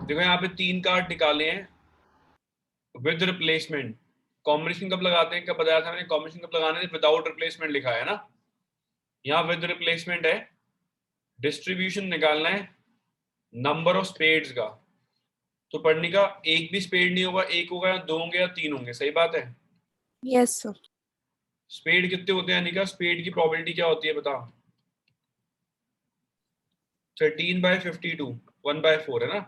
देखो यहाँ पे 3 कार्ड निकाले हैं विद रिप्लेसमेंट। कॉम्बिनेशन कब लगाते हैं, कब बताया था मैंने, कॉम्बिनेशन कब लगाने हैं, विदाउट रिप्लेसमेंट लिखा है ना, यहाँ विद रिप्लेसमेंट है। डिस्ट्रीब्यूशन निकालना है नंबर ऑफ स्पेड्स का। तो पढ़ने का एक भी स्पेड नहीं होगा, एक होगा या दो होंगे या तीन होंगे, सही बात है। Yes sir. स्पेड कितने होते हैं अनिका, स्पेड की प्रोबेबिलिटी क्या होती है बता। 13/52, 1/4 है ना।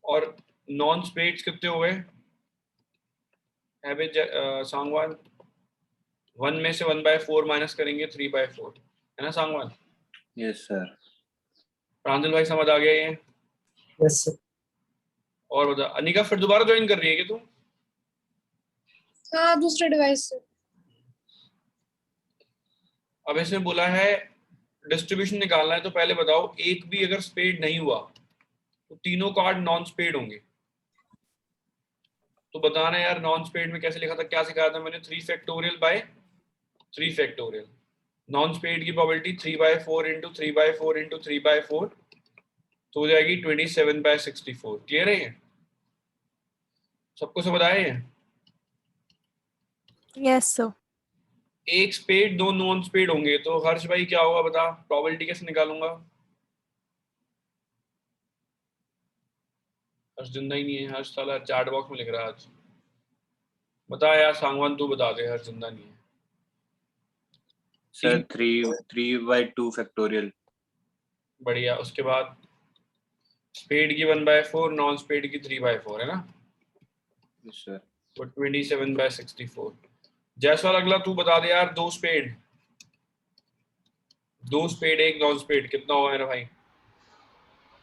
और नॉन स्पेड्स कितने हो गए सांगवान, 1 में से 1/4 माइनस करेंगे 3/4 है ना सांगवान। Yes sir. प्रांजल भाई समझ आ गया ये। Yes sir. और बता अनिका, फिर दोबारा ज्वाइन कर रही है कि तू। हाँ दूसरे डिवाइस से। अब इसमें बोला है डिस्ट्रीब्यूशन निकालना है, तो पहले बताओ एक भी अगर स्पेड नहीं हुआ तो तीनों कार्ड नॉन स्पेड होंगे। तो बताना यार नॉन स्पेड में कैसे लिखा था, क्या सिखाया था मैंने, 3 factorial by 3 factorial. Non spade की प्रोबेबिलिटी 3/4 इंटू 3/4 इंटू 3/4 तो हो जाएगी 27/64। क्लियर है ये, सबको समझ आए हैं। Yes sir. एक स्पेड दो नॉन स्पेड होंगे तो हर्ष भाई क्या होगा बता, प्रोबेबिलिटी कैसे निकालूंगा। हर्ष जिंदा ही नहीं है, हर्ष साला चैट बॉक्स में लिख रहा है आज। बता यार सांगवान तू बता दे, हर्ष जिंदा नहीं है। Sir 3/2 factorial. बढ़िया, उसके बाद स्पेड की 1/4, नॉन स्पेड की 3/4 है ना। Yes sir. तो 27/64। जयसवाल अगला तू बता दे यार, दो स्पेड एक नॉन स्पेड कितना होगा मेरा भाई।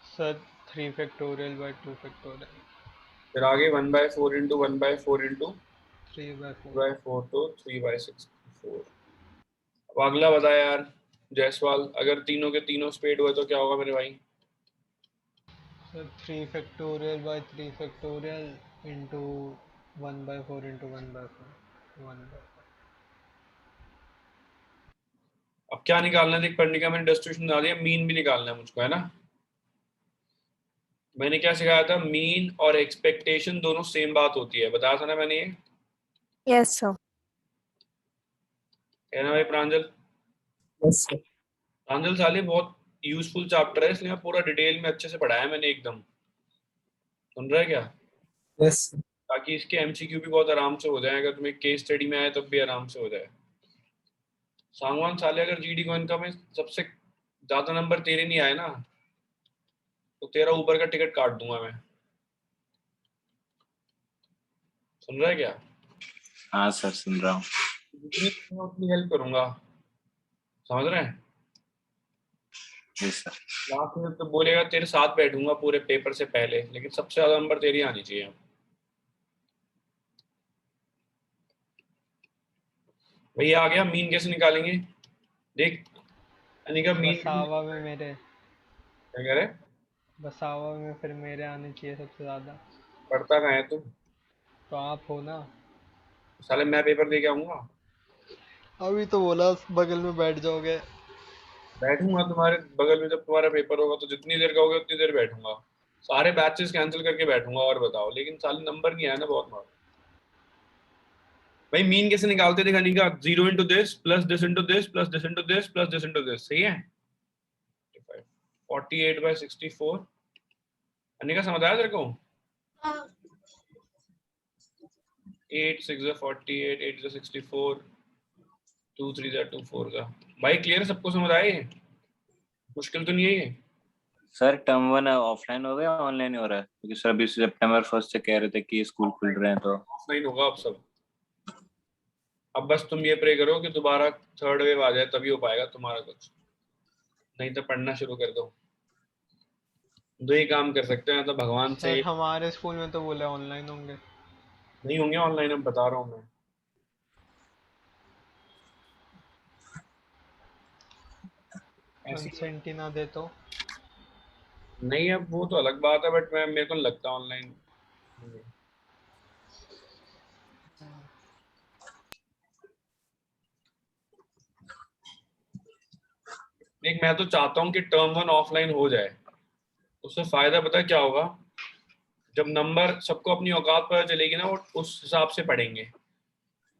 Sir 3 factorial bye 2 factorial. फिर आगे 1/4 इंटू 1/4 इंटू 3/4। 3/4 तो 3/64। अब अगला बता यार जयसवाल, अगर तीनों के तीनों स्पेड हुए तो क्या होगा मेरे भाई। Sir 3 factorial by 3 factorial into 1/4 into 1/4 1/4। अब क्या निकालना है देख, पढ़ने का मैंने डिस्ट्रीब्यूशन बना दिया, मीन भी निकालना है मुझको है ना। मैंने क्या सिखाया था, मीन और एक्सपेक्टेशन दोनों सेम बात होती है, बताया था ना मैंने ये, यस सर। है ना भाई प्रांजल। Yes sir. प्रांजल साले बहुत यूजफुल चैप्टर है, इसलिए मैं पूरा डिटेल में अच्छे से पढ़ाया मैंने एकदम, सुन रहा है क्या, यस सर। ताकि इसके एमसीक्यू भी बहुत आराम से हो जाए, अगर तुम्हें केस स्टडी में आए तब भी आराम से हो जाए। सांगवान साले अगर जीडी को इनका में सबसे ज्यादा नंबर तेरे नहीं आए ना तो तेरा ऊपर का टिकट काट दूंगा मैं, सुन रहा है क्या। हाँ सर सुन रहा हूँ। जितनी उतनी हेल्प करूंगा, समझ रहे हैं। Yes sir. लास्ट में तो बोलेगा तेरे साथ बैठूंगा पूरे पेपर से पहले, लेकिन सबसे ज्यादा नंबर तेरी आनी चाहिए। भैया आ गया, मीन कैसे निकालेंगे देख अनिका, मीन बसावा में मेरे क्या कह रहे, बसावा में फिर मेरे आने चाहिए सबसे ज़्यादा। पढ़ता कहाँ है तू, तो आप हो ना। साले मैं पेपर दे के आऊंगा। अभी तो बोला बगल में बैठ जाओगे। बैठूंगा तुम्हारे बगल में, जब तुम्हारा पेपर होगा तो जितनी देर कहोगे उतनी देर बैठूंगा, सारे बैचेस कैंसिल करके बैठूंगा। और बताओ, लेकिन साले नंबर नहीं आया ना, बहुत मार। भाई मीन कैसे निकालते थे Anika, 0 into this plus this into this plus this into this plus this into this, सही है। 48/64 अनिका समझ आया तेरे को। 8 6 48 8 64 2 3 24 का भाई क्लियर है, सबको समझ आए, मुश्किल तो नहीं है ये। सर टर्म 1 ऑफलाइन हो गया ऑनलाइन हो रहा है, क्योंकि सर अभी सितंबर 1 से कह रहे थे कि स्कूल खुल रहे हैं तो। ऑफलाइन होगा अब सब। अब बस तुम ये प्रे करो कि दोबारा थर्ड वेव आ जाए, तभी हो पाएगा तुम्हारा कुछ, नहीं तो पढ़ना शुरू कर दो। दो ही काम कर सकते हैं, तो भगवान से। सर हमारे स्कूल में तो बोले ऑनलाइन होंगे। नहीं होंगे ऑनलाइन, अब बता रहा हूँ मैं। ऐसी कंसेंट ही ना दे तो। नहीं, अब वो तो अलग बात है, बट मैं मेरे को नहीं लगता ऑनलाइन। देख मैं तो चाहता हूँ कि टर्म 1 ऑफलाइन हो जाए, उससे फायदा पता है क्या होगा? जब नंबर सबको अपनी औकात पता चलेगी ना, वो उस हिसाब से पढ़ेंगे।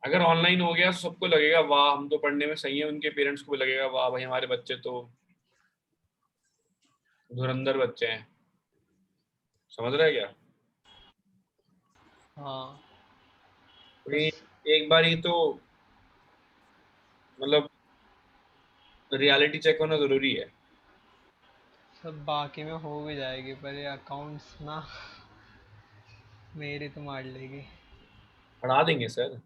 अगर ऑनलाइन हो गया तो सबको लगेगा वाह हम तो पढ़ने में सही है, उनके पेरेंट्स को भी लगेगा वाह भाई हमारे बच्चे तो धुरंधर बच्चे हैं। समझ रहे हैं क्या? हाँ तो ये बस एक बार ही तो मतलब रियलिटी चेक होना जरूरी है। सब बाकी में हो भी जाएगी, पर ये अकाउंट्स ना मेरी तो मार लेगी। पढ़ा देंगे सर।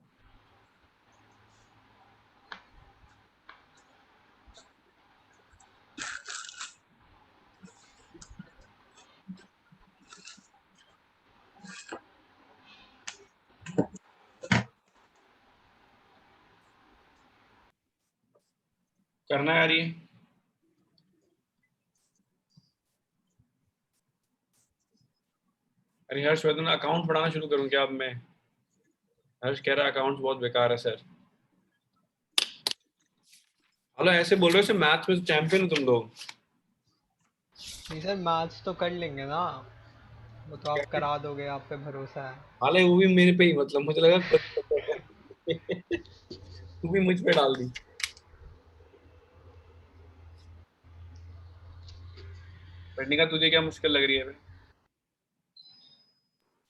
करना है यार ये। अरे हर्षवर्धन अकाउंट पढ़ाना शुरू करूं क्या अब मैं? हर्ष कह रहा है अकाउंट्स बहुत बेकार है सर। हेलो ऐसे बोल रहे हो मैथ्स में चैंपियन हो तुम लोग। नहीं सर, मैथ्स तो कर लेंगे ना, वो तो आप करा दोगे, आप पे भरोसा है। हालांकि वो भी मेरे पे ही, मतलब मुझे लगा तू भी मुझ पे डाल दी। पढ़ने का तुझे क्या मुश्किल लग रही है बे?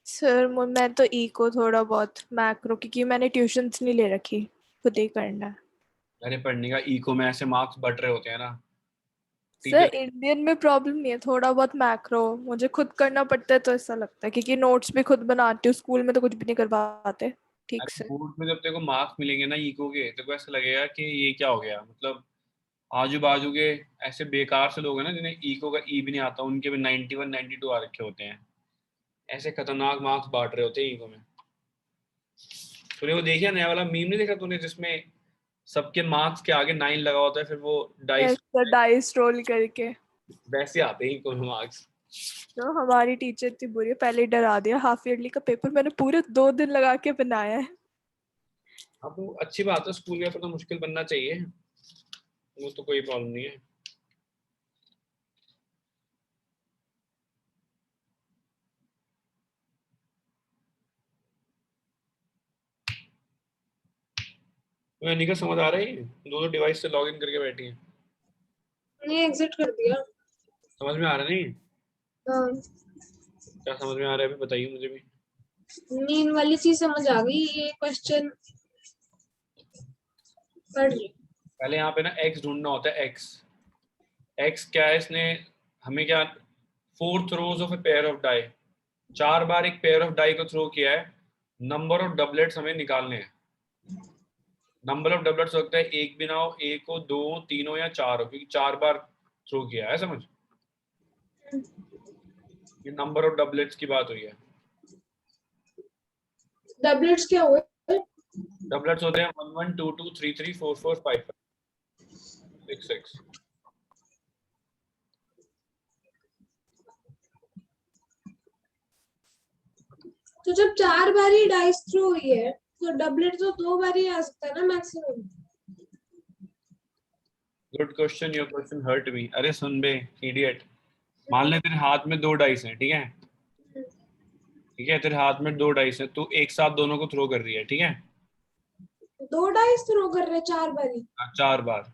सर मैं तो इको थोड़ा बहुत मैक्रो, क्योंकि मैंने ट्यूशन्स नहीं ले रखी, खुद ही करना है। अरे पढ़ने का इको में ऐसे मार्क्स बढ़ रहे होते हैं ना टीचर। सर इंडियन में प्रॉब्लम नहीं है, थोड़ा बहुत मैक्रो मुझे खुद करना पड़ता है, तो ऐसा लगता है क्योंकि नोट्स भी खुद बनाती हूँ, स्कूल में तो कुछ भी नहीं करवाते ठीक अरे से। बोर्ड में जब तेरे को मार्क्स मिलेंगे ना इको के, तेरे को ऐसा लगेगा कि ये क्या हो गया, मतलब आजू बाजू के ऐसे बेकार से लोग हैं ना जिन्हें इको का ई भी नहीं आता, उनके भी 91 92 आ रखे होते हैं। ऐसे खतरनाक मार्क्स बांट रहे होते हैं इको में। तूने वो देखा नया वाला मीम नहीं देखा तूने, जिसमें सबके मार्क्स के आगे 9 लगा होता है, फिर वो dice yes sir, dice role करके। वैसे आते हैं इको में मार्क्स। तो हमारी टीचर इतनी बुरी है, पहले ही डरा दिया, हाफ ईयरली का पेपर मैंने पूरे 2 दिन लगा के बनाया है। अब वो अच्छी बात है, स्कूल का तो मुश्किल बनना चाहिए, वो तो कोई प्रॉब्लम नहीं है। तो अनिका समझ आ रही है, दो दो डिवाइस से लॉगिन करके बैठी है। नहीं, एग्जिट कर दिया। समझ में आ रहा नहीं? हाँ, क्या समझ में आ रहा है अभी बताइए मुझे भी। मीन वाली चीज समझ आ गई, ये क्वेश्चन पढ़ रही। पहले यहाँ पे ना एक्स ढूंढना होता है। एक्स एक्स क्या है, इसने हमें क्या, 4 throws of a pair of die, 4 बार एक पेयर ऑफ डाई को थ्रो किया है। नंबर ऑफ डबलेट्स हमें निकालने हैं। नंबर ऑफ डबलेट्स हो सकता है एक भी ना हो, एक हो, दो हो, तीन हो या चार हो, क्योंकि 4 बार थ्रो किया है। समझ, ये नंबर ऑफ डबलेट्स की बात हुई है। डबलेट्स क्या हुए? डबलेट्स होते हैं 1 1 2 2 3 3 4 4 5 5 6 6। तो जब 4 बार ही डाइस थ्रो हुई है तो डबलेट तो 2 बार ही आ सकता है ना maximum. Good question, your question hurt me. अरे सुन बे इडियट, मान ले तेरे हाथ में 2 डाइस हैं, ठीक है? ठीक है, तेरे हाथ में 2 डाइस है, तू एक साथ दोनों को थ्रो कर रही है, ठीक है? 2 डाइस थ्रो कर रहे 4 बार ही। 4 बार।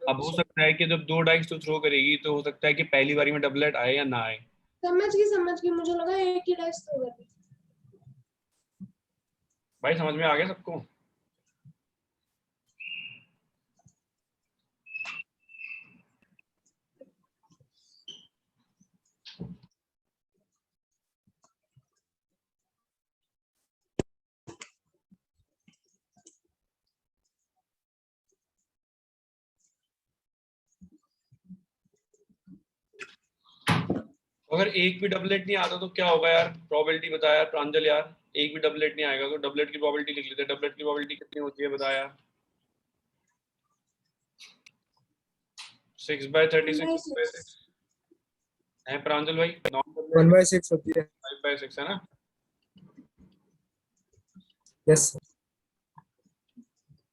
अब हो अच्छा, सकता है कि जब 2 डाइस तू थ्रो करेगी तो हो सकता है कि पहली बारी में डबलेट आए या ना आए। समझ गई, मुझे लगा एक ही डाइस थ्रो कर रही। भाई समझ में आ गया सबको? अगर एक भी डबलेट नहीं आता तो क्या होगा यार? प्रोबेबिलिटी बता यार प्रांजल यार। एक भी डबलेट नहीं आएगा तो डबलेट की प्रोबेबिलिटी लिख लेते हैं। डबलेट की प्रोबेबिलिटी कितनी होती है बता यार? 6/36 है प्रांजल भाई। नॉन डबलेट 1/6 होती है। 5/6 है ना? Yes sir.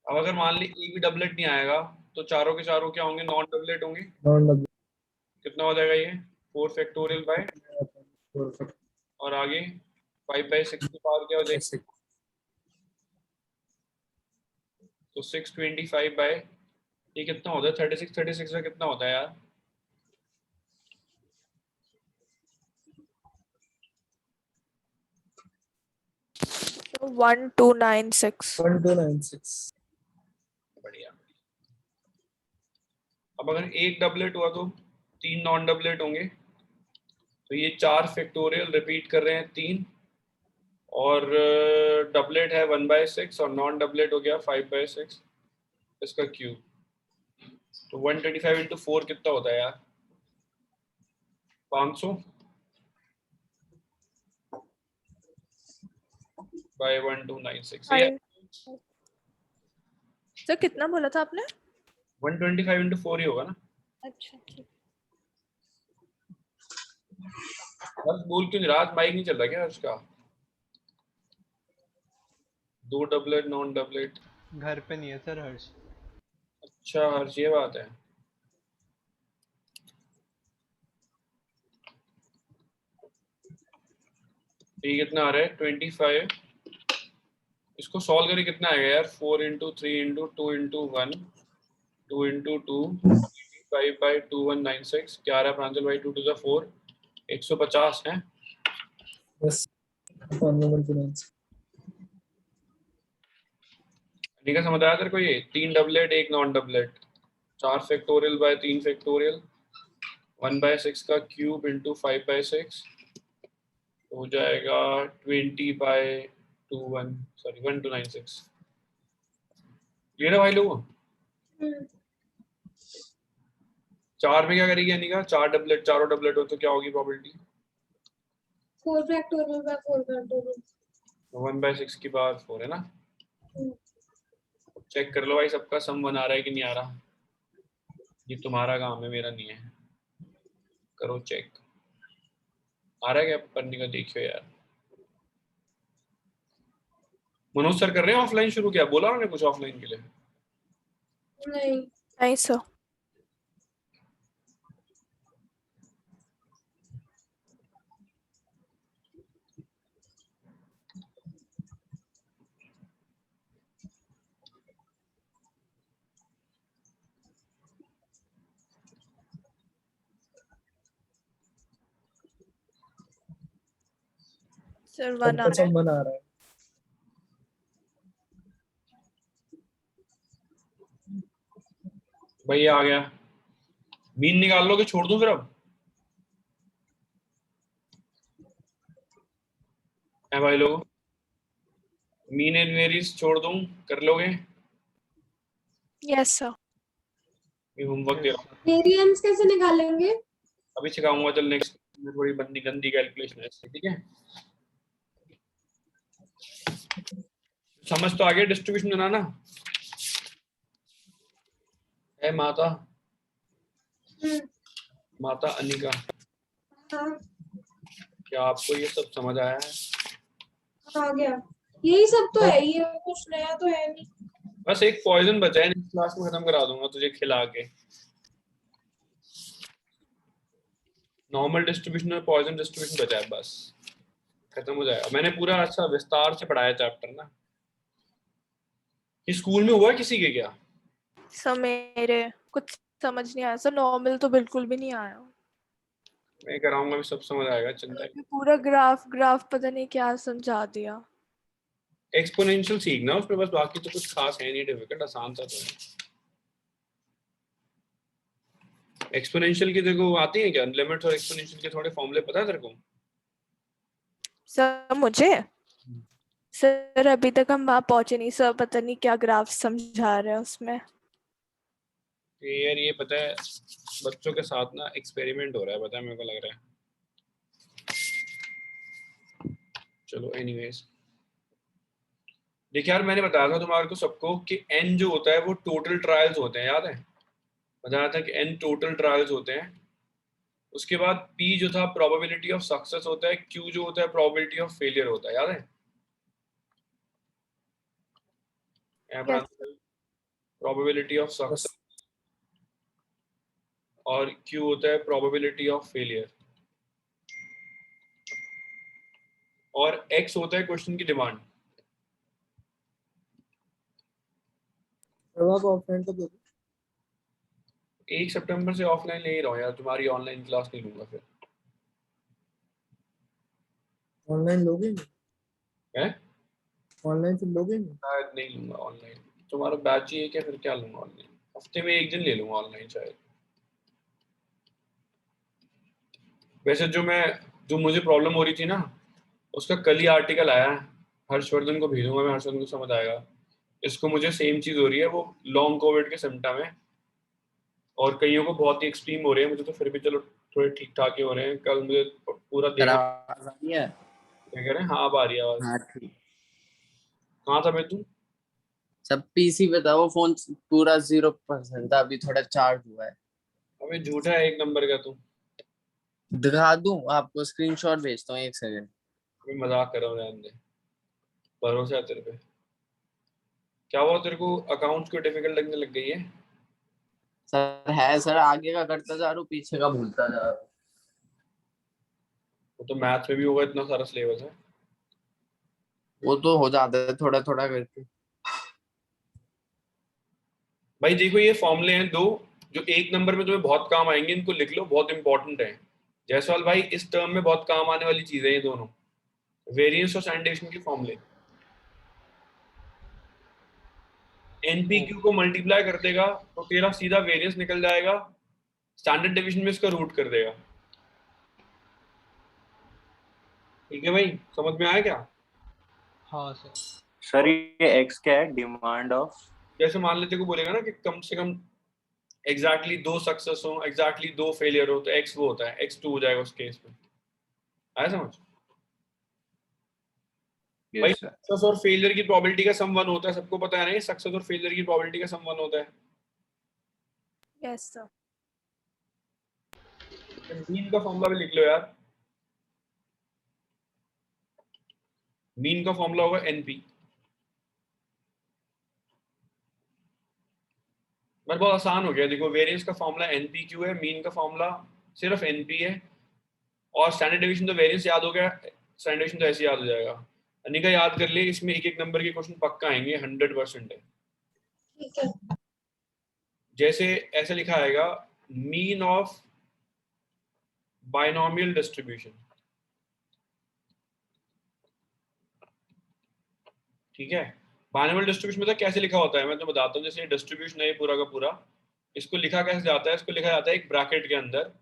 अब अगर मान ली एक भी डबलेट नहीं आएगा तो चारों के चारों क्या होंगे? नॉन डबलेट होंगे। Non double. कितना हो जाएगा ये? 4 फैक्टोरियल बाय, 4 और आगे 5 बाय 6 की पावर क्या हो जाएगी? 6 तो 625 बाय, ये कितना होता है? 36 में कितना होता है यार? So 1296. 1296 बढ़िया। अब अगर एक डबलेट हुआ तो 3 नॉन डबलेट होंगे, तो ये 4 फैक्टोरियल रिपीट कर रहे हैं 3, और डबलेट है 1/6 और नॉन डबलेट हो गया 5/6, इसका क्यूब। तो 125 इंटू 4 कितना होता है यार? 500 बाय 1296। ये सर कितना बोला था आपने? 125 इंटू 4 ही होगा ना। अच्छा ठीक। बस बोल क्यों नहीं रहा? आज माइक नहीं चल रहा क्या उसका? 2 डबलेट नॉन डबलेट। घर पे नहीं है सर हर्ष। अच्छा हर्ष, ये बात है। ये कितना आ रहा है? 25। इसको सॉल्व करके कितना आएगा यार? 4 into 3 into 2 into 1, 2 into 2, 5 by 2196, 11 Pranjal by 2 to 4, 150 है। yes 1296 ठीक है, समझ आया तेरे को? ये 3 doublet 1 non doublet, 4 factorial by 3 factorial, 1/6 का क्यूब इंटू 5/6 हो जाएगा 1296। ये ना भाई लोग, 4 में क्या करेगी अनिका? 4 डबलेट, चारों डबलेट हो तो क्या होगी प्रोबेबिलिटी? 4 factorial by 4 factorial. 1/6 की पावर 4 है ना। चेक कर लो भाई सबका सम 1 आ रहा है कि नहीं आ रहा। ये तुम्हारा काम है, मेरा नहीं है। करो चेक, आ रहा है क्या करने का? देखियो यार। मनोज सर कर रहे हैं ऑफलाइन शुरू? किया बोला उन्होंने कुछ ऑफलाइन के लिए? नहीं नहीं सर। सर 1 आ सबका रहा है। सब मन आ रहा है। भाई आ गया। मीन निकाल लो कि छोड़ दूं फिर? अब है भाई लोग, मीन एंड वेरीज छोड़ दूं? कर लोगे? Yes sir. ये होमवर्क दे रहा हूँ, वेरिएंस कैसे निकालेंगे? अभी सिखाऊंगा। चल नेक्स्ट में थोड़ी बंदी गंदी कैलकुलेशन है इसकी, ठीक है? समझ तो आ गया डिस्ट्रीब्यूशन बनाना है। माता माता अनिका, हाँ क्या आपको ये सब समझ आया है? आ गया। यही सब तो है, ये कुछ नया तो है नहीं। बस एक पॉइजन बचा है, नेक्स्ट क्लास में खत्म करा दूंगा तुझे खिला के। नॉर्मल डिस्ट्रीब्यूशन और पॉइजन डिस्ट्रीब्यूशन बचा है, बस खत्म हो जाएगा। मैंने पूरा अच्छा विस्तार से पढ़ाया चैप्टर ना। ये स्कूल में हुआ किसी के क्या? सर मेरे कुछ समझ नहीं आया सर, नॉर्मल तो बिल्कुल भी नहीं आया। मैं कराऊंगा, अभी सब समझ आएगा, चिंता नहीं। पूरा ग्राफ पता नहीं क्या समझा दिया। एक्सपोनेंशियल सीखना उसमें बस, बाकी तो कुछ खास है नहीं, डिफिकल्ट आसान सा तो है। एक्सपोनेंशियल की देखो आती है क्या? लिमिट्स और एक्सपोनेंशियल के थोड़े फॉर्मूले पता है तेरे को? सर मुझे सर अभी तक हम वहां पहुंचे नहीं सर, पता नहीं क्या ग्राफ समझा रहे हैं उसमें। यार ये पता है बच्चों के साथ ना एक्सपेरिमेंट हो रहा है, पता है मेरे को लग रहा है। चलो एनीवेज, देखिए यार मैंने बताया था तुम्हारे को सबको कि n जो होता है वो टोटल ट्रायल्स होते हैं, याद है? बताया था कि n टोटल ट्रायल्स होते हैं। उसके बाद p जो था प्रोबेबिलिटी ऑफ सक्सेस होता है, q जो होता है प्रोबेबिलिटी ऑफ फेलियर होता है, याद है? Yes. प्रोबेबिलिटी ऑफ सक्सेस और q होता है प्रोबेबिलिटी ऑफ फेलियर। और x होता है क्वेश्चन की डिमांड। अब आप ऑफलाइन तो दो 1 सितंबर से ऑफलाइन ले ही रहा हूँ यार, तुम्हारी ऑनलाइन क्लास नहीं लूंगा फिर। ऑनलाइन लोगे नहीं है ऑनलाइन फिर लोगे नहीं शायद नहीं लूंगा ऑनलाइन, तुम्हारा बैच ही है क्या, फिर क्या लूंगा ऑनलाइन, हफ्ते में 1 दिन ले लूंगा ऑनलाइन शायद। वैसे जो मुझे प्रॉब्लम हो रही थी ना, उसका कल ही आर्टिकल आया है, हर्षवर्धन को भेजूंगा मैं, हर्षवर्धन को समझ आएगा। इसको मुझे सेम चीज हो रही है, वो लॉन्ग कोविड के सिम्टम है, और कईयों को बहुत ही एक्सट्रीम हो रहे हैं, मुझे तो फिर भी चलो थोड़े ठीक ठाक ही हो रहे हैं। कल मुझे पूरा सर देखा। आवाज आ रही है? क्या कह रहे हैं? हाँ अब आ रही है आवाज। हाँ ठीक। कहाँ था मैं तू? सब पीसी पे था, वो फोन पूरा 0% था, अभी थोड़ा चार्ज हुआ है। अबे झूठा है 1 नंबर का तू। दिखा दूं आपको, स्क्रीनशॉट भेजता हूँ, 1 सेकंड। मैं मजाक कर रहा हूँ, रहने दे, भरोसा है तेरे पे। क्या हुआ तेरे को, अकाउंट्स को डिफिकल्ट लगने लग गई है? सर है सर, आगे का करता जा रहा हूँ, पीछे का भूलता जा रहा हूँ। वो तो मैथ्स में भी होगा, इतना सारा सिलेबस है। वो तो हो जाता है थोड़ा थोड़ा करके। भाई देखो ये फॉर्मूले हैं दो, जो 1 नंबर में तुम्हें बहुत काम आएंगे, इनको लिख लो, बहुत इंपॉर्टेंट है। जायसवाल भाई इस टर्म में बहुत काम आने वाली चीजें ये दोनों, वेरिएंस और स्टैंडर्ड के फॉर्मूले। एनपीक्यू को मल्टीप्लाई कर देगा तो तेरा सीधा वेरिएंस निकल जाएगा, स्टैंडर्ड डिवीजन में इसका रूट कर देगा। ठीक है भाई, समझ में आया क्या? हाँ सर। सर ये x क्या है, डिमांड ऑफ? जैसे मान लेते को बोलेगा ना कि कम से कम एग्जैक्टली 2 सक्सेस हो, एग्जैक्टली 2 फेलियर हो, तो एक्स वो होता है, x2 हो जाएगा उस केस में। आया समझ? भाई यस सर। सक्सेस और फेलियर की प्रोबेबिलिटी का सम 1 होता है, सबको पता है ना, सक्सेस और फेलियर की प्रोबेबिलिटी का सम 1 होता है। Yes sir. मीन का फॉर्मूला भी लिख लो यार, मीन का फॉर्मूला होगा एनपी। बस बहुत आसान हो गया, देखो वेरिएंस का फॉर्मूला एनपीक्यू है, मीन का फॉर्मूला सिर्फ एनपी है, और स्टैंडर्ड डिवीजन तो वेरिएंस याद हो गया, स्टैंडर्ड डिवीजन तो ऐसे याद हो जाएगा। अनिका याद कर ले, इसमें 1 नंबर के क्वेश्चन पक्का आएंगे, 100% है। ठीक है। जैसे ऐसे लिखा आएगा, मीन ऑफ बाइनोमियल डिस्ट्रीब्यूशन। ठीक है, बाइनोमियल डिस्ट्रीब्यूशन मतलब कैसे लिखा होता है मैं तो बताता हूँ। जैसे डिस्ट्रीब्यूशन है ये पूरा का पूरा, इसको लिखा कैसे जाता है, इसको लिखा जाता है एक ब्रैकेट के अंदर,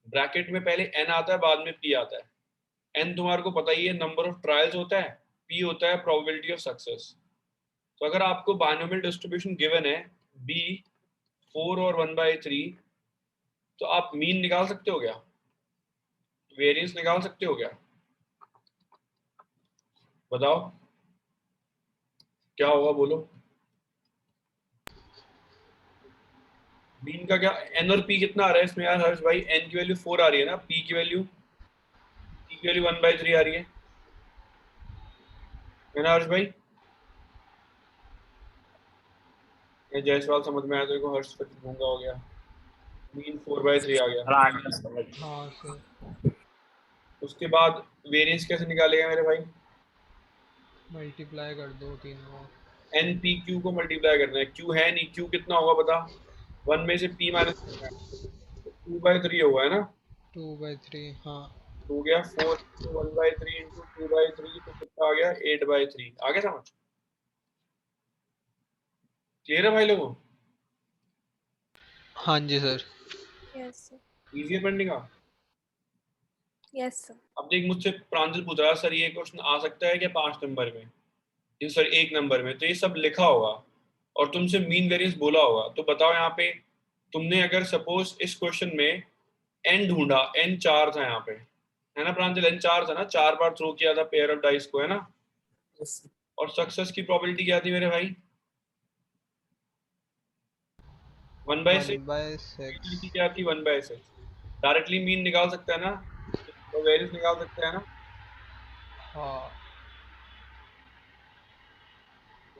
ब्रैकेट में पहले n आता है, बाद में p आता है। n तुम्हारे को पता ही है, नंबर ऑफ ट्रायल्स होता है, p होता है प्रोबेबिलिटी ऑफ सक्सेस। तो अगर आपको बाइनोमियल डिस्ट्रीब्यूशन गिवन है b 4 और 1/3, तो आप मीन निकाल सकते हो क्या, वेरिएंस निकाल सकते हो क्या? बताओ क्या होगा, बोलो। मीन का क्या, n और p कितना आ रहा है इसमें यार हर्ष भाई? n की वैल्यू 4 आ रही है ना, p की वैल्यू 1/3 आ रही है ना हर्ष भाई? ये जायसवाल समझ में आया तेरे को? हर्ष फिर गूंगा हो गया। मीन 4/3 आ गया। हाँ सर। उसके बाद वेरिएंस कैसे निकालेगा मेरे भाई? मल्टीप्लाई कर दो तीनों। n p q को मल्टीप्लाई करना है, q है नहीं, q कितना होगा बता? 1 में से p माइनस 2/3 होगा, है ना? 2/3 हाँ। तो हो गया 4 1/3 इंटू 2/3, तो कितना आ गया? 8/3 आ गया समझ? क्लियर है भाई लोगों? हाँ जी सर। Yes sir. इजी है पढ़ने का? Yes sir. अब देख, मुझसे प्रांजल पूछ रहा है सर ये क्वेश्चन आ सकता है क्या 5 नंबर में, ये सर 1 नंबर में, तो ये सब लिखा होगा और तुमसे मीन वेरिएंस बोला होगा, तो बताओ यहाँ पे तुमने अगर सपोज इस क्वेश्चन में n ढूंढा, n 4 था यहाँ पे, है ना प्रांजल? n 4 था ना, 4 बार थ्रो किया था पेयर ऑफ डाइस को, है ना? Yes, sir. और सक्सेस की प्रोबेबिलिटी क्या थी मेरे भाई? 1/6। 1/6। क्या थी? 1/6। डायरेक्टली मीन निकाल सकता है ना, तो वेरिएंस निकाल सकता है ना, हाँ।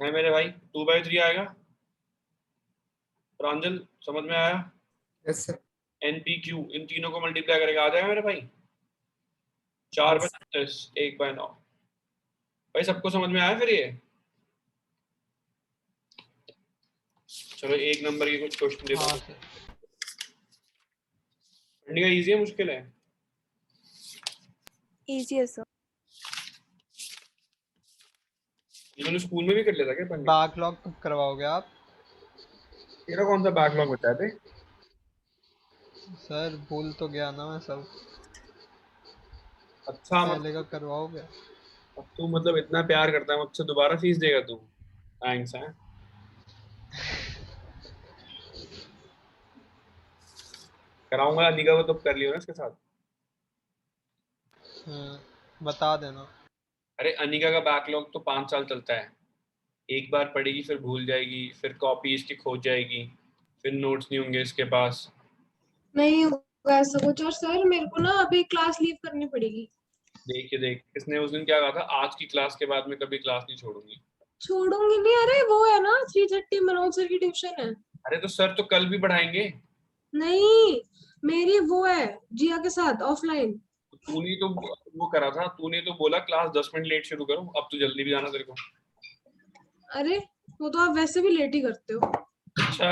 है मेरे भाई? 2/3 आएगा। प्रांजल समझ में आया? Yes, sir. NPQ इन तीनों को मल्टीप्लाई करेगा, आ जाएगा मेरे भाई? 4 Yes. × 10 1/9। भाई सबको समझ में आया फिर ये? चलो 1 नंबर के कुछ क्वेश्चन देखो। हाँ सर। पढ़ने का इजी है मुश्किल है? इजी है सर। इन्होंने स्कूल में भी कर लिया था क्या पढ़ने? बैकलॉग कब करवाओगे आप? तेरा कौन सा बैकलॉग बचा है बे? सर भूल तो गया ना मैं सब, अच्छा पहले का मतलब करवाओगे? अब तू मतलब इतना प्यार करता है मुझसे, दोबारा फीस देगा तू? थैंक्स है। कराऊंगा अनिका को, तो कर लियो ना इसके साथ। बता देना। अरे अनिका का बैकलॉग तो 5 साल चलता है। एक बार पढ़ेगी फिर भूल जाएगी, फिर कॉपी इसकी खो जाएगी, फिर नोट्स नहीं होंगे इसके पास। नहीं होगा ऐसा कुछ। और सर मेरे को ना अभी क्लास लीव करनी पड़ेगी। देखिए देख, इसने उस दिन क्या कहा था, आज की क्लास के बाद में कभी क्लास नहीं छोड़ूंगी। छोड़ूंगी नहीं। अरे वो है ना 3:30 मनोज सर की ट्यूशन है। अरे तो सर तो कल भी पढ़ाएंगे। नहीं, मेरी वो है जिया के साथ ऑफलाइन। तूने तो वो करा था, तूने तो बोला क्लास 10 मिनट लेट शुरू करो, अब तो जल्दी भी जाना तेरे को। अरे वो तो आप वैसे भी लेट ही करते हो। अच्छा,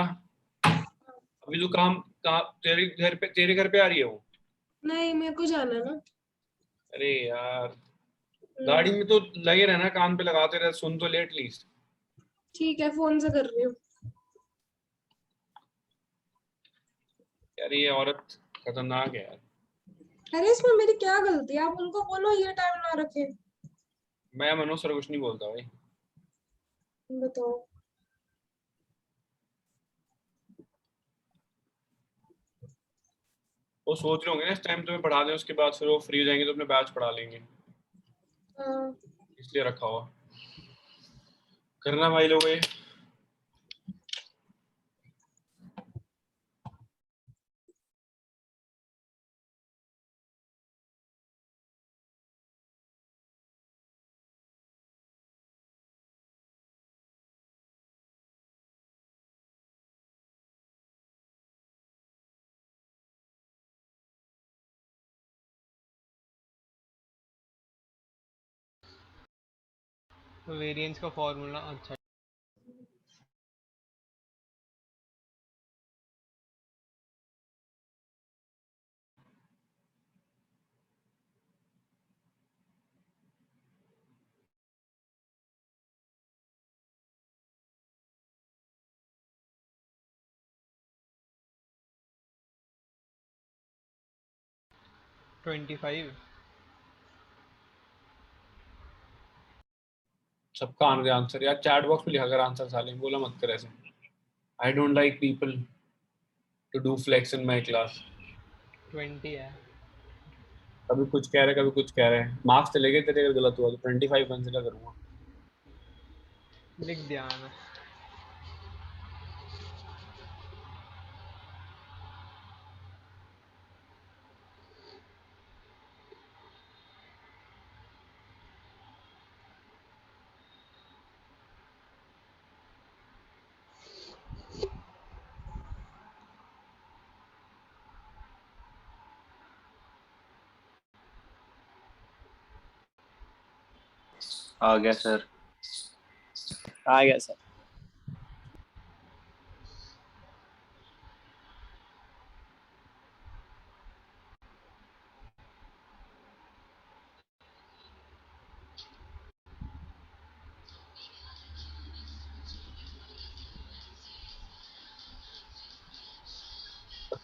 अभी तो काम कहाँ, तेरे घर पे आ रही है वो? नहीं, मेरे को जाना है ना। अरे यार, गाड़ी में तो लगे रहना, कान पे लगाते रहे, सुन तो ले एटलीस्ट। ठीक है, फोन से कर रही हूँ। यार ये औरत खतरनाक है यार। अरे इसमें मेरी क्या गलती है? आप उनको बोलो ये टाइम ना रखे। मैं मनोज सर कुछ नहीं बोलता भाई। बताओ। वो सोच रहे होंगे ना इस टाइम तुम्हें पढ़ा दें, उसके बाद फिर वो फ्री हो जाएंगे तो अपने बैच पढ़ा लेंगे, हाँ। इसलिए रखा हुआ। करना भाई लोग ये। वेरिएंस का फॉर्मूला अच्छा। ट्वेंटी 25। सबका आंसर यार चैट बॉक्स में लिखा कर आंसर, साले बोला मत कर ऐसे। I don't like people to do flex in my class. 20 है। कभी कुछ कह रहे, कभी कुछ कह रहे हैं। मार्क्स चले गए तेरे, अगर गलत हुआ तो 25 कंसिडर करूंगा। लिख दिया मैंने। आ गया सर। आ गया सर।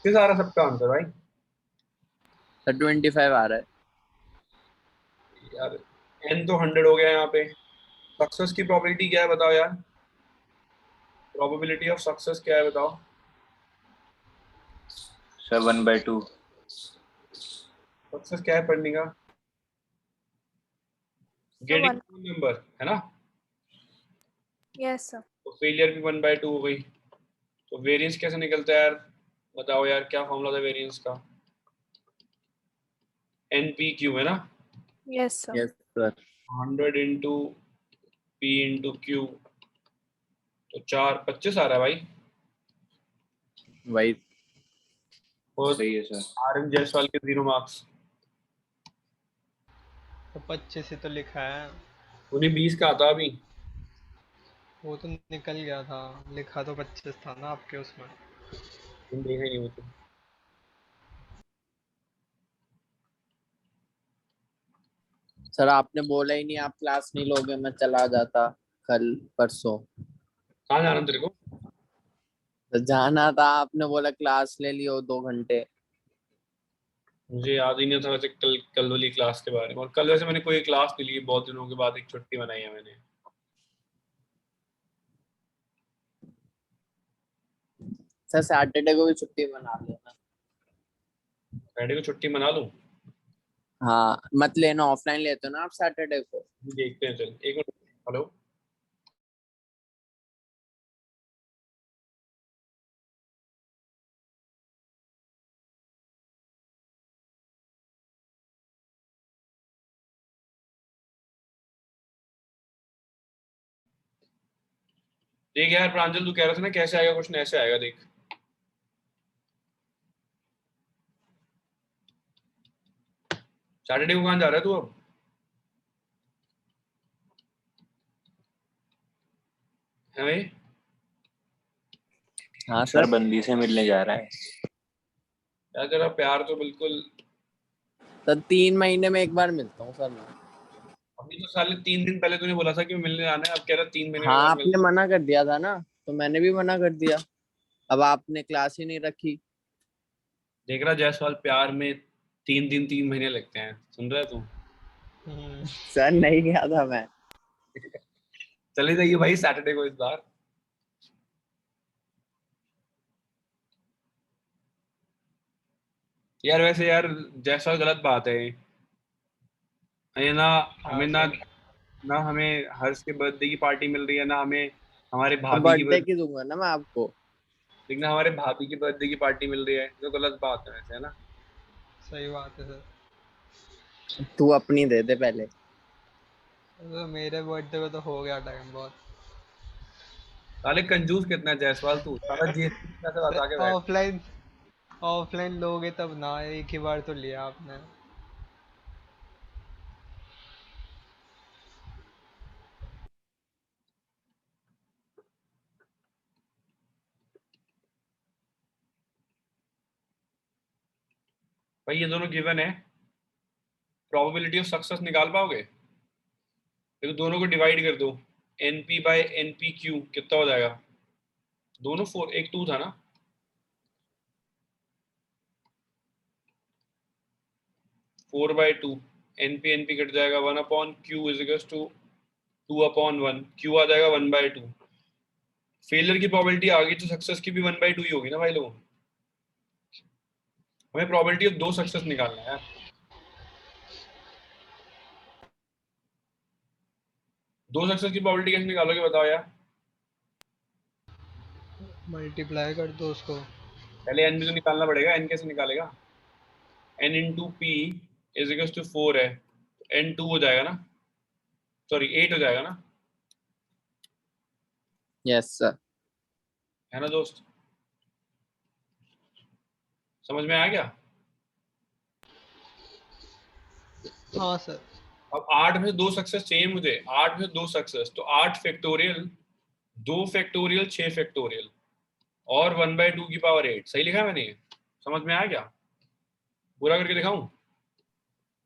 किस आ रहा सबका आंसर भाई? सर 25 आ रहा है। यार n तो 100 हो गया यहाँ पे। सक्सेस की प्रोबेबिलिटी क्या है बताओ यार? प्रोबेबिलिटी ऑफ सक्सेस क्या है बताओ? सर 1/2। सक्सेस क्या है पढ़ने का? Getting one. नंबर है ना। Yes sir. तो फेलियर भी 1/2 हो गई। तो वेरिएंस कैसे निकलता है यार? बताओ यार, क्या फॉर्मूला था वेरिएंस का? NPQ है ना। Yes sir. Yes sir. 100 into P into Q, तो 4 25 आ रहा है भाई। वही। और सही है सर। RM जायसवाल के 0 मार्क्स। तो 25 ही तो लिखा है। उन्हें 20 का आता अभी। वो तो निकल गया था, लिखा तो 25 था ना आपके उसमें। तुम देखा ही नहीं वो तो। सर आपने बोला ही नहीं, आप क्लास नहीं लोगे, मैं चला जाता कल परसों। कहाँ जाना तेरे को? तो जाना था, आपने बोला क्लास ले लियो 2 घंटे। मुझे याद ही नहीं था वैसे कल कल वाली क्लास के बारे में। और कल वैसे मैंने कोई क्लास नहीं ली, बहुत दिनों के बाद एक छुट्टी बनाई है मैंने। सर सैटरडे को भी छुट्टी बना लेना। फ्राइडे को छुट्टी मना लूं? हाँ मत लेना, ऑफलाइन लेते हो ना आप सैटरडे को। देखते हैं, चल एक मिनट। हेलो। देख यार प्रांजल, तू कह रहा था ना कैसे आएगा क्वेश्चन, ऐसे आएगा देख। सैटरडे को कहाँ जा रहा है तू अब? है भाई? हाँ सर सर। बंदी से मिलने जा रहा है। यार तेरा प्यार तो बिल्कुल। तो 3 महीने में एक बार मिलता हूँ सर मैं। अभी तो साले 3 दिन पहले तूने बोला था कि मिलने आना है, अब कह रहा 3 महीने में एक हाँ बार आपने मिलता हूँ। मना कर दिया था ना, तो मैंने भी मना कर दिया। अब आपने क्लास ही नहीं रखी। देख रहा जायसवाल, प्यार में 3 दिन 3 महीने लगते हैं, सुन रहा है तू? सर नहीं गया था मैं। चले जाइए भाई सैटरडे को इस बार। यार वैसे यार जायसवाल, गलत बात है ये ना। हाँ हमें ना, सर। ना हमें हर्ष के बर्थडे की पार्टी मिल रही है, ना हमें हमारे अब भाभी की बर्थडे की दूंगा ना मैं आपको। लेकिन हमारे भाभी की बर्थडे की पार्टी मिल रही है, जो गलत बात है वैसे, है ना? सही बात है सर। तू अपनी दे दे पहले। तो मेरे बर्थडे पे तो हो गया टाइम बहुत। साले कंजूस कितना है जायसवाल तू, साला जीएसटी पैसे सर बता के बैठ। ऑफलाइन, ऑफलाइन लोगे तब ना, एक ही बार तो लिया आपने। भाई ये दोनों गिवन है, प्रोबेबिलिटी ऑफ सक्सेस निकाल पाओगे? तो दोनों को डिवाइड कर दो, एनपी बाय एनपी क्यू कितना हो जाएगा? दोनों 4, एक 2 था ना? 4/2। एनपी एनपी कट जाएगा, 1/क्यू इज इक्वल टू 2/1। क्यू आ जाएगा 1/2। फेलियर की प्रोबेबिलिटी आ गई तो सक्सेस की भी 1/2 ही होगी ना भाई लोगों। हमें प्रोबेबिलिटी ऑफ 2 सक्सेस निकालना है यार। 2 सक्सेस की प्रोबेबिलिटी कैसे निकालोगे बताओ यार? मल्टीप्लाई कर दो उसको। पहले एन भी तो निकालना पड़ेगा, एन कैसे निकालेगा? N into P is equal to 4 है, एन 2 हो जाएगा ना, सॉरी 8 हो जाएगा ना, यस सर। है ना दोस्त? समझ में आ गया? हाँ सर। अब 8 में से 2 सक्सेस चाहिए मुझे, 8 में से 2 सक्सेस, तो 8 फैक्टोरियल, 2 फैक्टोरियल, 6 फैक्टोरियल, और 1/2 की पावर 8। सही लिखा है मैंने ये? समझ में आया क्या? पूरा करके दिखाऊं?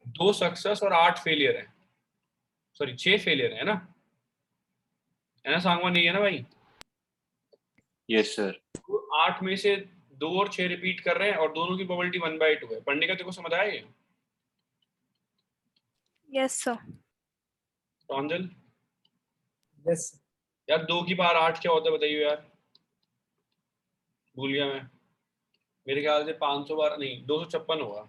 2 सक्सेस और 8 फेलियर है, सॉरी 6 फेलियर है ना? है ना सांगवा, नहीं है ना भाई? Yes sir. तो 8 में से 2 और 6 रिपीट कर रहे हैं और दोनों की प्रोबेबिलिटी 1/2 है। पढ़ने का तेरे को समझ आया ये यस सर। प्रांजल? यस यार 2 की पावर 8 क्या होता है बताइए यार, भूल गया मैं। मेरे ख्याल से 500 बार नहीं, 256 होगा।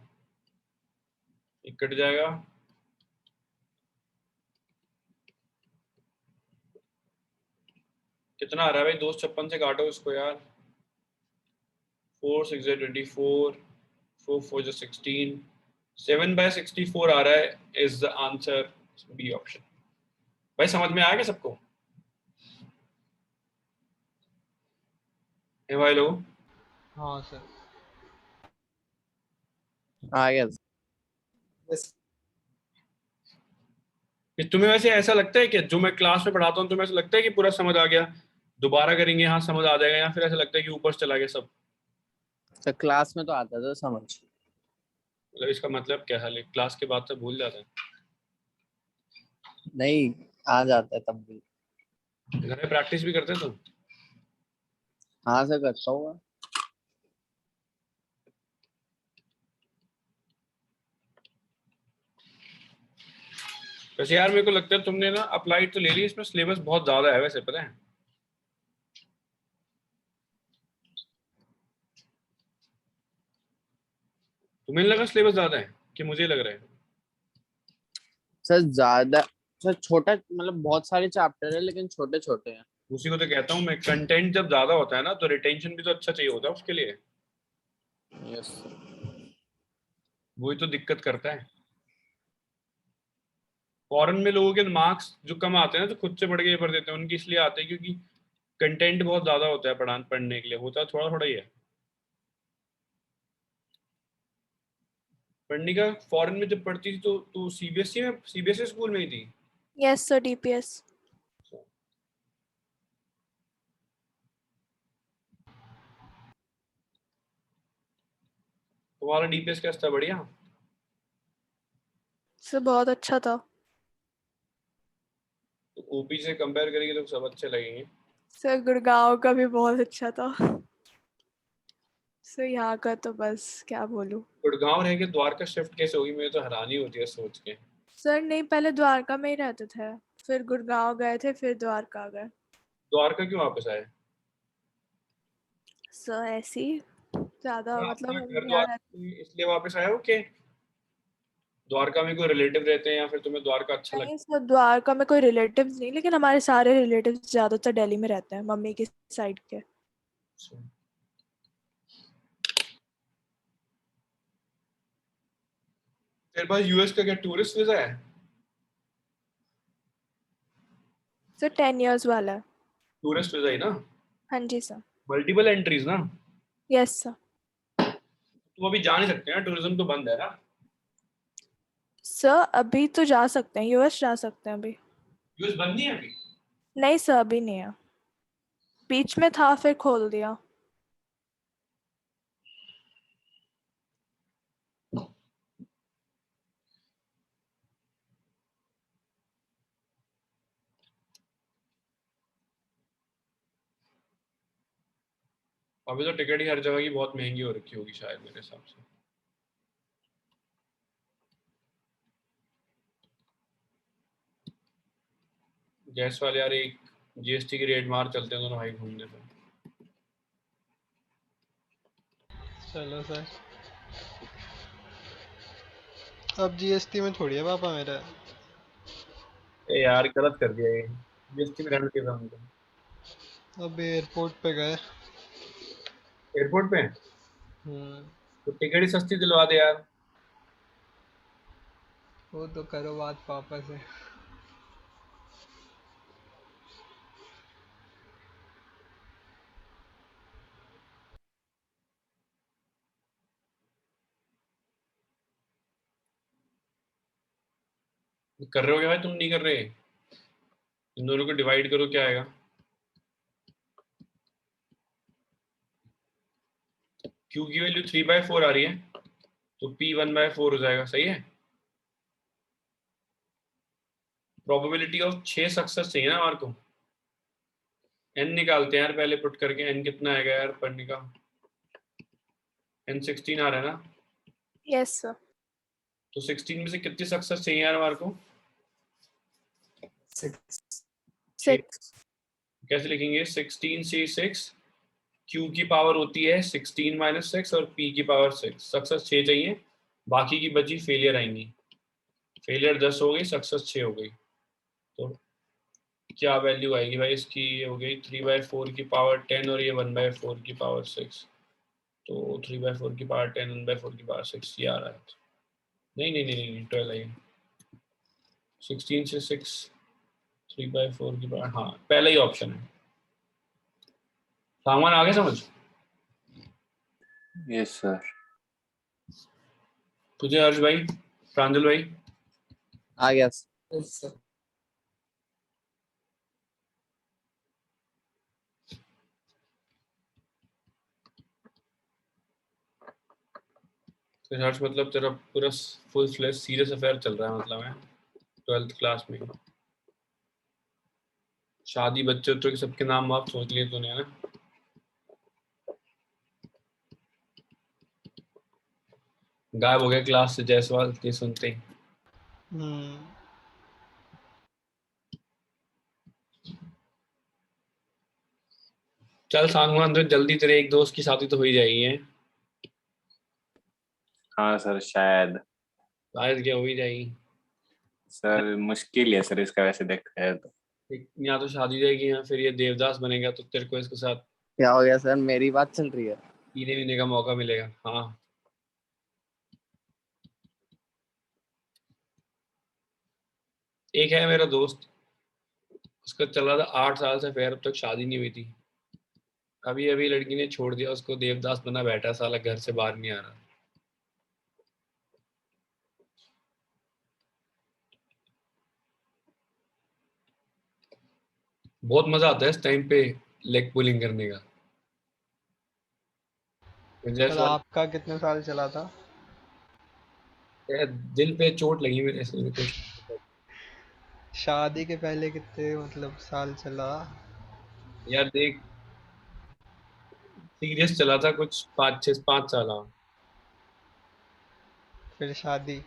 एक कट जाएगा, कितना आ रहा है भाई? 256 से काटो इसको यार। 4 6 24, 4 4 16, 7/64 आ रहा है, is the answer B option. भाई समझ में आया क्या सबको? है भाई लोग? हाँ सर। आ गया। यस कि तुम्हें वैसे ऐसा लगता है कि जो मैं क्लास में पढ़ाता हूँ तुम्हें ऐसा लगता है कि पूरा समझ आ गया, दोबारा करेंगे हाँ समझ आ जाएगा, या फिर ऐसा लगता है कि ऊपर से चला गया सब? तो क्लास में तो आता था समझ। मतलब इसका मतलब क्या है, क्लास के बाद से भूल जाता है? नहीं, आ जाता है तब भी। घर में प्रैक्टिस भी करते हैं तुम? हाँ से करता हूँ। वैसे यार मेरे को लगता है तुमने ना अप्लाइड तो ले ली, इसमें सिलेबस बहुत ज्यादा है वैसे, पता है? तुम्हें नहीं लगा सिलेबस ज्यादा है कि मुझे लग रहा है? सर ज्यादा, सर छोटा मतलब बहुत सारे चैप्टर है लेकिन छोटे छोटे हैं। उसी को तो कहता हूँ मैं, कंटेंट जब ज्यादा होता है ना तो रिटेंशन भी तो अच्छा चाहिए होता है उसके लिए, यस। वही तो दिक्कत करता है। फॉरेन में लोगों के मार्क्स जो कम आते हैं ना तो खुद से पढ़ के पेपर देते हैं, उनकी इसलिए आते हैं क्योंकि कंटेंट बहुत ज्यादा होता है पढ़ने के लिए, होता थोड़ा थोड़ा ही है पढ़ने का। फॉरेन में जब पढ़ती थी तो सीबीएसई स्कूल में ही थी? Yes sir, DPS. तुम्हारा डीपीएस कैसा था? बढ़िया? सर बहुत अच्छा था। तो ओपी से कंपेयर करेंगे तो सब अच्छे लगेंगे। सर गुड़गांव का भी बहुत अच्छा था। सर यहाँ का तो बस क्या बोलूं। गुड़गांव रह के द्वारका शिफ्ट कैसे होगी, मुझे तो हैरानी होती है सोच के। सर नहीं, पहले द्वारका में ही रहते थे, फिर गुड़गांव गए थे, फिर द्वारका गए। द्वारका क्यों वापस आए? सर ऐसे ही ज्यादा अपना मतलब घर हम यहाँ द्वारका में इसलिए वापस आए हो कि द्वारका में कोई रिलेटिव रहते हैं, या फिर तुम्हें द्वारका अच्छा नहीं लगता सर, द्वारका में कोई रिलेटिव्स नहीं, लेकिन हमारे सारे रिलेटिव्स ज्यादातर दिल्ली में रहते हैं, मम्मी की साइड के। है? तेरे पास यूएस का क्या टूरिस्ट वीजा है? सर 10 years वाला है। टूरिस्ट वीजा ही ना? हाँ जी सर। मल्टीपल एंट्रीज ना? Yes sir. तुम अभी जा नहीं सकते ना, टूरिज्म तो बंद है ना? सर अभी तो जा सकते हैं, यूएस जा सकते हैं अभी। यूएस बंद नहीं है अभी? नहीं सर, अभी नहीं है, बीच में था फिर खोल दिया। अभी तो टिकट ही हर जगह की बहुत महंगी हो रखी होगी शायद मेरे हिसाब से। गैस वाले यार एक जीएसटी की रेट मार चलते हैं दोनों भाई घूमने पे। चलो सर, अब जीएसटी में थोड़ी है पापा मेरा। ए यार गलत कर दिया ये, जीएसटी में रहने के हमको। अब एयरपोर्ट पे गए। एयरपोर्ट पे हम्म। तो टिकट ही सस्ती दिलवा दे यार। वो तो करो बात पापा से। कर रहे हो क्या भाई, तुम नहीं कर रहे? इन दोनों को डिवाइड करो, क्या आएगा? क्यू की वैल्यू 3/4 आ रही है, तो P 1/4 हो जाएगा, सही है? प्रोबेबिलिटी ऑफ 6 सक्सेस चाहिए ना हमारे को। n निकालते हैं यार पहले, पुट करके n कितना आएगा यार पढ़ने का। n 16 आ रहा है ना? Yes sir. तो 16 में से कितनी सक्सेस चाहिए यार हमारे को? 6। 6। कैसे लिखेंगे? 16 से 6, q की पावर होती है 16 - 6 और p की पावर 6। सक्सेस 6 चाहिए, बाकी की बची फेलियर आएंगी। फेलियर 10 हो गई, सक्सेस 6 हो गई। तो क्या वैल्यू आएगी भाई इसकी? ये हो गई 3/4 की पावर 10 और ये 1/4 की पावर 6। तो 3/4 की पावर 10, 1/4 की पावर 6 ये आ रहा है। नहीं नहीं नहीं नहीं 12 है। 16 से 6, 3/4 की पावर, हाँ पहला ही ऑप्शन है। सामान आगे समझ? Yes sir. तुझे हर्ष भाई, प्रांजल भाई? आ गया। Yes, sir. फिर हर्ष मतलब तेरा पूरा फुल फ्लेज सीरियस अफेयर चल रहा है मतलब है 12th क्लास में। शादी बच्चे के सबके नाम आप सोच लिए तूने है ना। गायब हो गया क्लास से जायसवाल ये सुनते ही। चल सांगवान तो जल्दी तेरे एक दोस्त की शादी तो हो ही जाएगी है। हाँ सर शायद। शायद क्या हो ही जाएगी। सर मुश्किल है सर इसका वैसे देखा है तो। यहाँ तो शादी जाएगी या फिर ये देवदास बनेगा तो तेरे को इसके साथ क्या हो गया सर, मेरी बात चल रही है? पीने वीने का मौका मिलेगा। हाँ एक है मेरा दोस्त, उसका चल रहा था 8 साल से अफेयर, अब तक शादी नहीं हुई थी। अभी अभी लड़की ने छोड़ दिया उसको, देवदास बना बैठा साला, घर से बाहर नहीं आ रहा। बहुत मजा आता है इस टाइम पे लेग पुलिंग करने का। सर जैसे आपका कितने साल चला था? दिल पे चोट लगी मेरे इसलिए कुछ। शादी के पहले कितने मतलब साल चला? यार देख सीरियस चला था कुछ 5 साल। फिर शादी?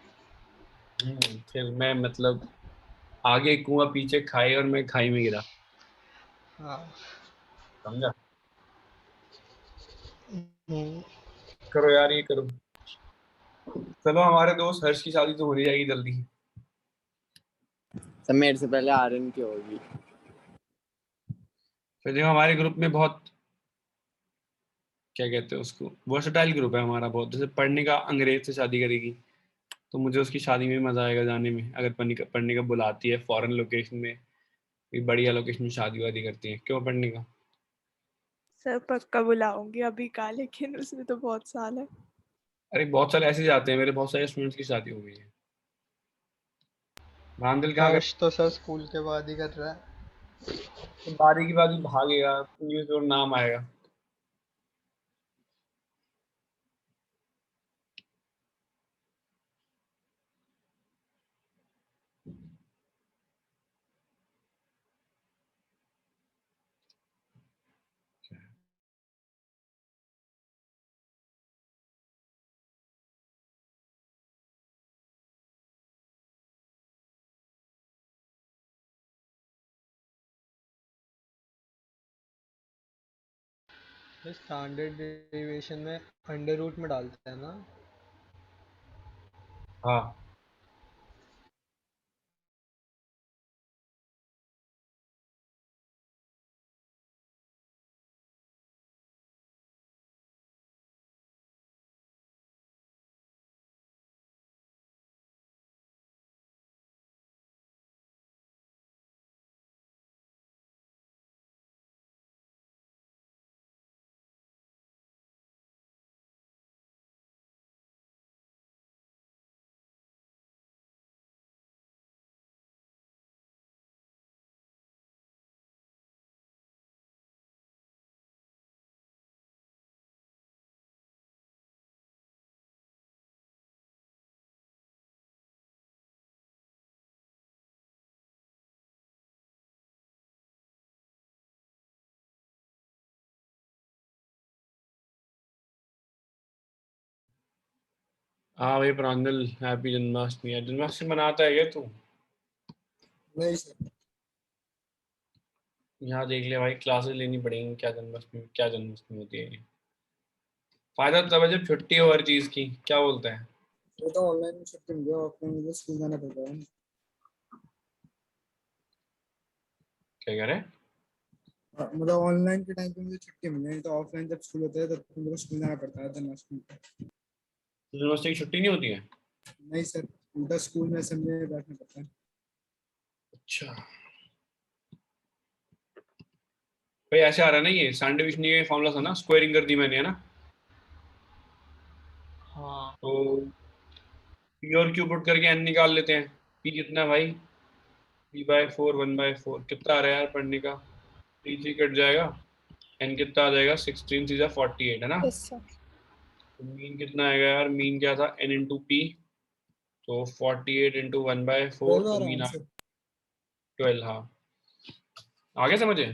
फिर मैं मतलब आगे कुआं पीछे खाई और मैं खाई में गिरा। हाँ। समझा। हम्म, करो यार ये करो। चलो हमारे दोस्त हर्ष की शादी तो हो ही जाएगी जल्दी। सर मेरे से पहले आर्यन की होगी। फिर देखो हमारे ग्रुप में बहुत क्या कहते हैं उसको, वर्सेटाइल ग्रुप है हमारा बहुत। जैसे पढ़ने का अंग्रेज से शादी करेगी तो मुझे उसकी शादी में मजा आएगा जाने में। अगर पढ़ने का बुलाती है फॉरेन लोकेशन में, कोई बढ़िया लोकेशन में शादी वादी करती है, क्यों पढ़ने का। सर पक्का बुलाऊंगी, अभी का लेकिन उसमें तो बहुत साल है। अरे बहुत सारे ऐसे जाते हैं, मेरे बहुत सारे स्टूडेंट्स की शादी हो गई है। रांदल कहाँ कर, हर्ष तो सर स्कूल के बाद ही कर रहा है। तो बारी की बारी भागेगा, न्यूज़ पेपर नाम आएगा। स्टैंडर्ड डेरिवेशन में अंडर रूट में डालते हैं ना? हाँ हाँ भाई प्रांजल, हैप्पी जन्माष्टमी। यार जन्माष्टमी मनाता है क्या तू? नहीं सर। यहाँ देख ले भाई, क्लासेस लेनी पड़ेंगी। क्या जन्माष्टमी होती है ये। फायदा तब है जब छुट्टी हो हर चीज की। क्या बोलता है? वो तो ऑनलाइन में छुट्टी मिल गया, ऑफलाइन मुझे स्कूल जाना पड़ रहा है। क्या कह रहे हैं? मतलब ऑनलाइन के टाइम पे मुझे छुट्टी मिल गई, तो ऑफलाइन जब स्कूल होता है तब तो मुझे स्कूल जाना पड़ता है जन्माष्टमी पे। यूनिवर्सिटी की छुट्टी नहीं होती है? नहीं सर, उल्टा स्कूल में असेंबली में बैठना पड़ता है। अच्छा भाई ऐसे आ रहा है ना, ये सैंडविच नहीं फॉर्मूला था ना, स्क्वायरिंग कर दी मैंने है ना। हाँ। तो पी और क्यू पुट करके एन निकाल लेते हैं। पी कितना है भाई? p/4 1/4 कितना आ रहा है यार पढ़ने का? 3 कट जाएगा। एन कितना आ जाएगा? 16 3 48 है ना। Yes sir. तो मीन कितना आएगा यार? मीन क्या था? n इंटू पी, तो 48 इंटू 1/4, तो मीन आ 12। हाँ, आगे समझे?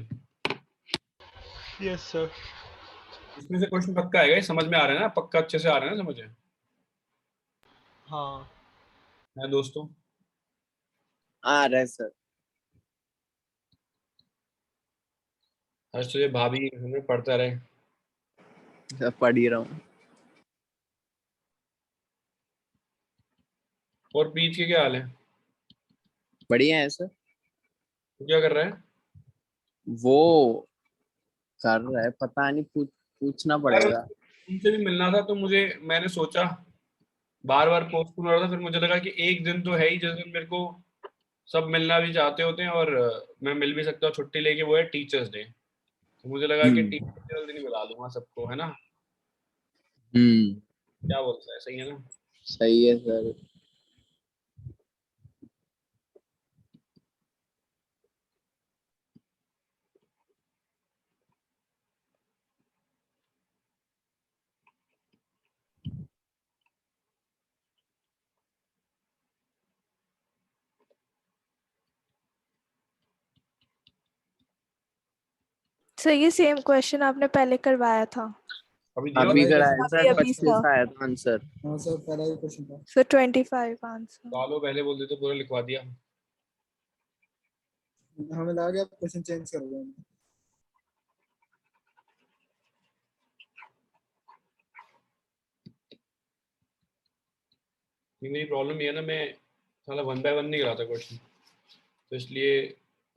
Yes sir. इसमें से क्वेश्चन पक्का आएगा, ये समझ में आ रहा है ना? पक्का अच्छे से आ रहा है ना समझे? हाँ है दोस्तों? आ रहा है सर। हर तुझे भाभी हमें पढ़ता रहे। सर पढ़ ही रहा हूँ। और बीच के क्या हाल है? बढ़िया है सर। तू क्या कर रहा है? वो कर रहा है, पता नहीं, पूछना यार पड़ेगा। तुमसे भी मिलना था, तो मैंने सोचा, बार बार पोस्टपोन हो रहा था, फिर मुझे लगा कि एक दिन तो है ही जिस दिन मेरे को सब मिलना भी चाहते होते हैं और मैं मिल भी सकता हूँ छुट्टी लेके, वो है टीचर्स डे। तो मुझे लगा कि हम्म। टीचर्स दिन ही बुला लूंगा सबको, है ना? हम्म। क्या बोलता है, सही है ना? सही है सर। सर ये सेम क्वेश्चन आपने पहले करवाया था। अभी दिया अभी हुआ है? कराया अभी सर, अभी 25 सर। आया था आंसर। हाँ सर, पहला ही क्वेश्चन था। Sir 25 answer. सालों पहले बोल देते पूरा लिखवा दिया। हमें लगा कि आप क्वेश्चन चेंज कर रहे हैं। ये मेरी प्रॉब्लम ये है ना, मैं साला 1 बाय 1 नहीं कराता क्वेश्चन, तो इसलिए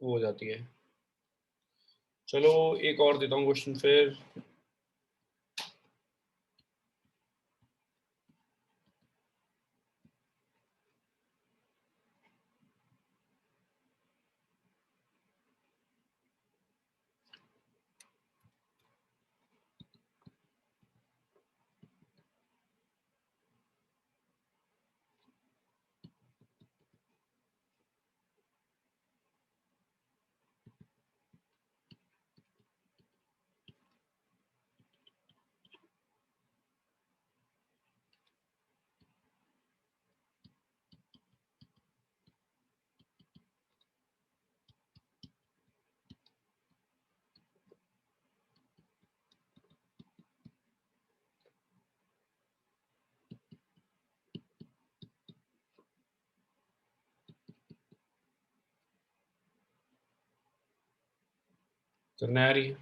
वो हो जाती है। चलो एक और देता हूँ क्वेश्चन फिर। तो नया रही है।